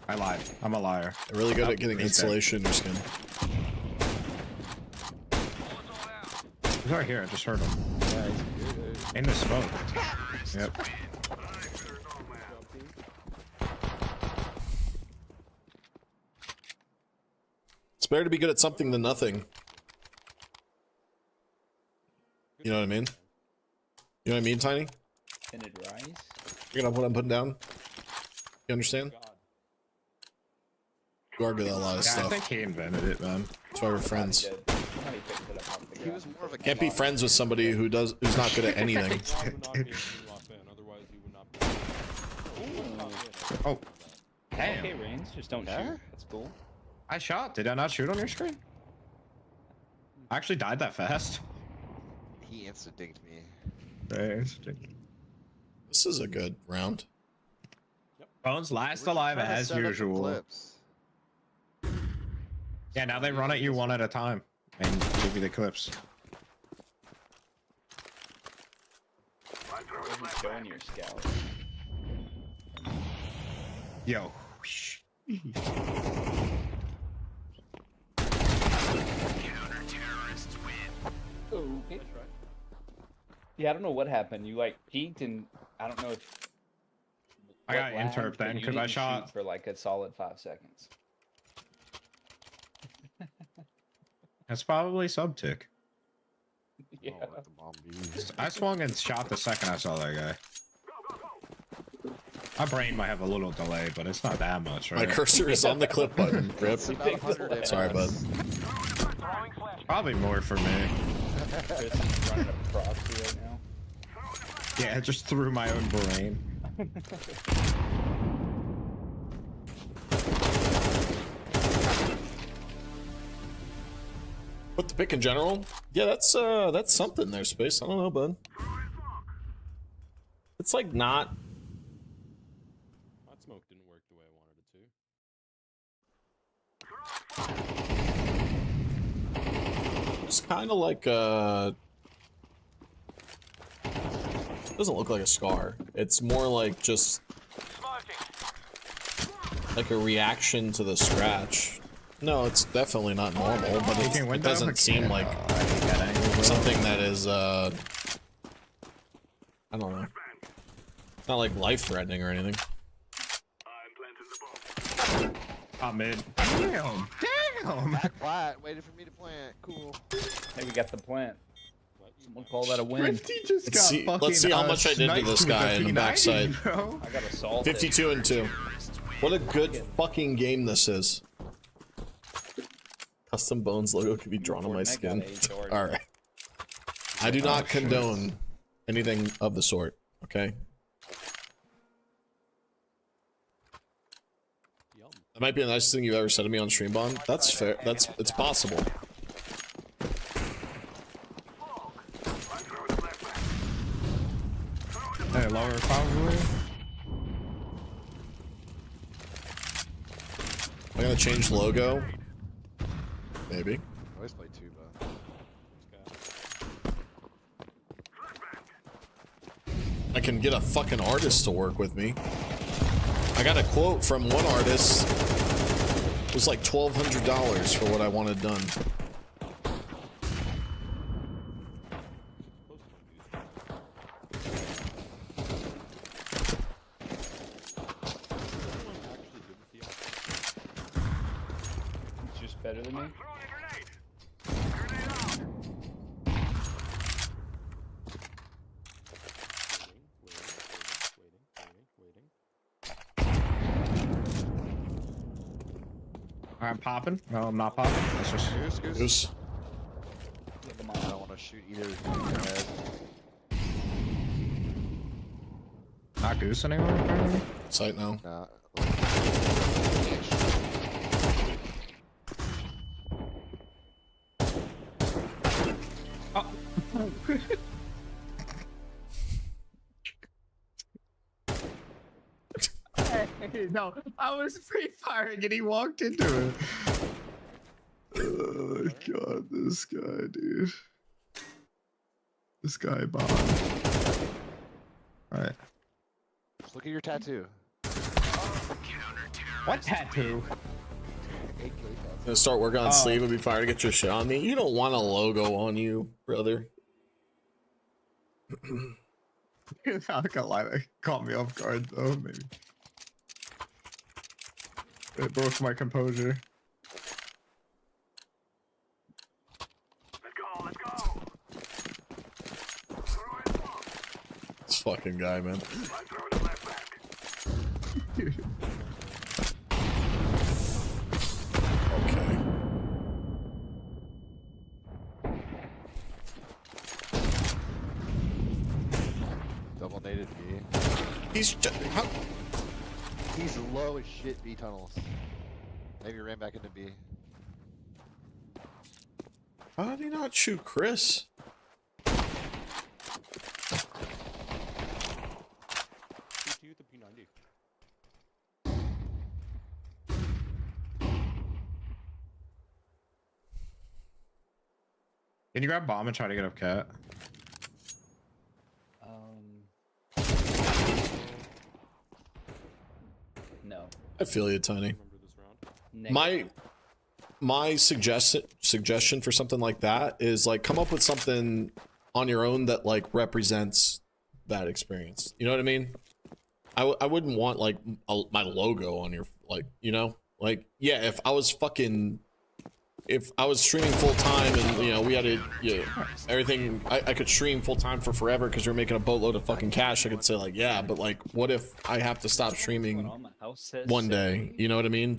I lied. I'm a liar. Really good at getting he's dead. insulation in your skin. He's right here. I just heard him. Yeah, he's good. In the smoke. Yep. It's better to be good at something than nothing. You know what I mean? You know what I mean, Tiny? Tinted rice? You know what I'm putting down? You understand? God. You are good at a lot of Yeah, I stuff. think he invented it, man. That's why we're friends. Did. Somebody picked it up off the He ground. was more of a Can't be friends with somebody who's not good at anything. Why would not be a new off fan, otherwise you would not be. Oh, damn. Okay, Reigns, just don't Yeah? shoot. That's cool. I shot. Did I not shoot on your screen? I actually died that fast. He instant dinged me. This is a good round. Bones last We're alive trying to as set up the usual. clips. Yeah, now they run at you one at a time and give you the clips. Wasn't showing your scout. Yo. Okay. Yeah, I don't know what happened. You like peeked and I don't know if I got what lagged, interp but then you because I didn't shot. shoot for like a solid 5 seconds. It's probably sub tick. Yeah. Oh, let the bomb be. I swung and shot the second I saw that guy. My brain might have a little delay, but it's not that much, My right? cursor is on the clip button. Rip. It's about 100 Sorry, bud. FPS. Probably more for me. Chris is running a proxy right now. Yeah, I just threw my own brain. But the pick in general, yeah, that's something there, Space. I don't know, bud. It's like not. Hot smoke didn't work the way I wanted it to. It's kind of like doesn't look like a scar. It's more like just like a reaction to the scratch. No, it's definitely not normal, but it doesn't seem like something that is I don't know. It's not like life-threatening or anything. Oh, mid. Damn! Damn! Back flat, waiting for me to plant. Cool. Hey, we got the plant. Someone call that a win. Thrifty just Let's got see- fucking, let's see how much I did to sniped this with guy a in the P90, backside. bro. I got assaulted. 52 and 2. What a good fucking game this is. Custom Bones logo could be drawn on my skin. Alright. I do not condone anything of the sort, okay? Yum. That might be the nicest thing you've ever said to me on stream, Bond. That's fair. It's possible. Hey, lower probably. Am I gonna change logo? Maybe. I always play two, but I can get a fucking artist to work with me. I got a quote from one artist. It was like $1,200 for what I wanted done. It's just better than me. I'm popping. No, I'm not popping. That's just. goose, goose. Goose. Yeah, come I on. don't want to shoot either of you in the head. Not goose anymore, apparently. Sight now. Nah. Hey, no, I was free firing and he walked into it. Oh god, this guy, dude. This guy bombed. Alright. Just look at your tattoo. What tattoo? Gonna start working on Oh. sleeve and be fired to get your shit on me. You don't want a logo on you, brother. I'm not gonna lie, that caught me off guard though, maybe. It broke my composure. Let's go, let's go. This fucking guy, man. I'm throwing a left back. Okay. Double nated B. He's just, how, He's low as shit B tunnels. Maybe ran back into B. how did he not shoot Chris? CT with the P90. Can you grab bomb and try to get up cat? No. I feel you, Tony. Remember this round? Negative. My suggestion for something like that is like come up with something on your own that like represents that experience. You know what I mean? I wouldn't want like my logo on your like, you know, like yeah, if I was streaming full time and you know we had to everything I could stream full time for forever because we're making a boatload of fucking cash, I could say like yeah, but like what if I have to stop streaming On my house says one so. day? You know what I mean?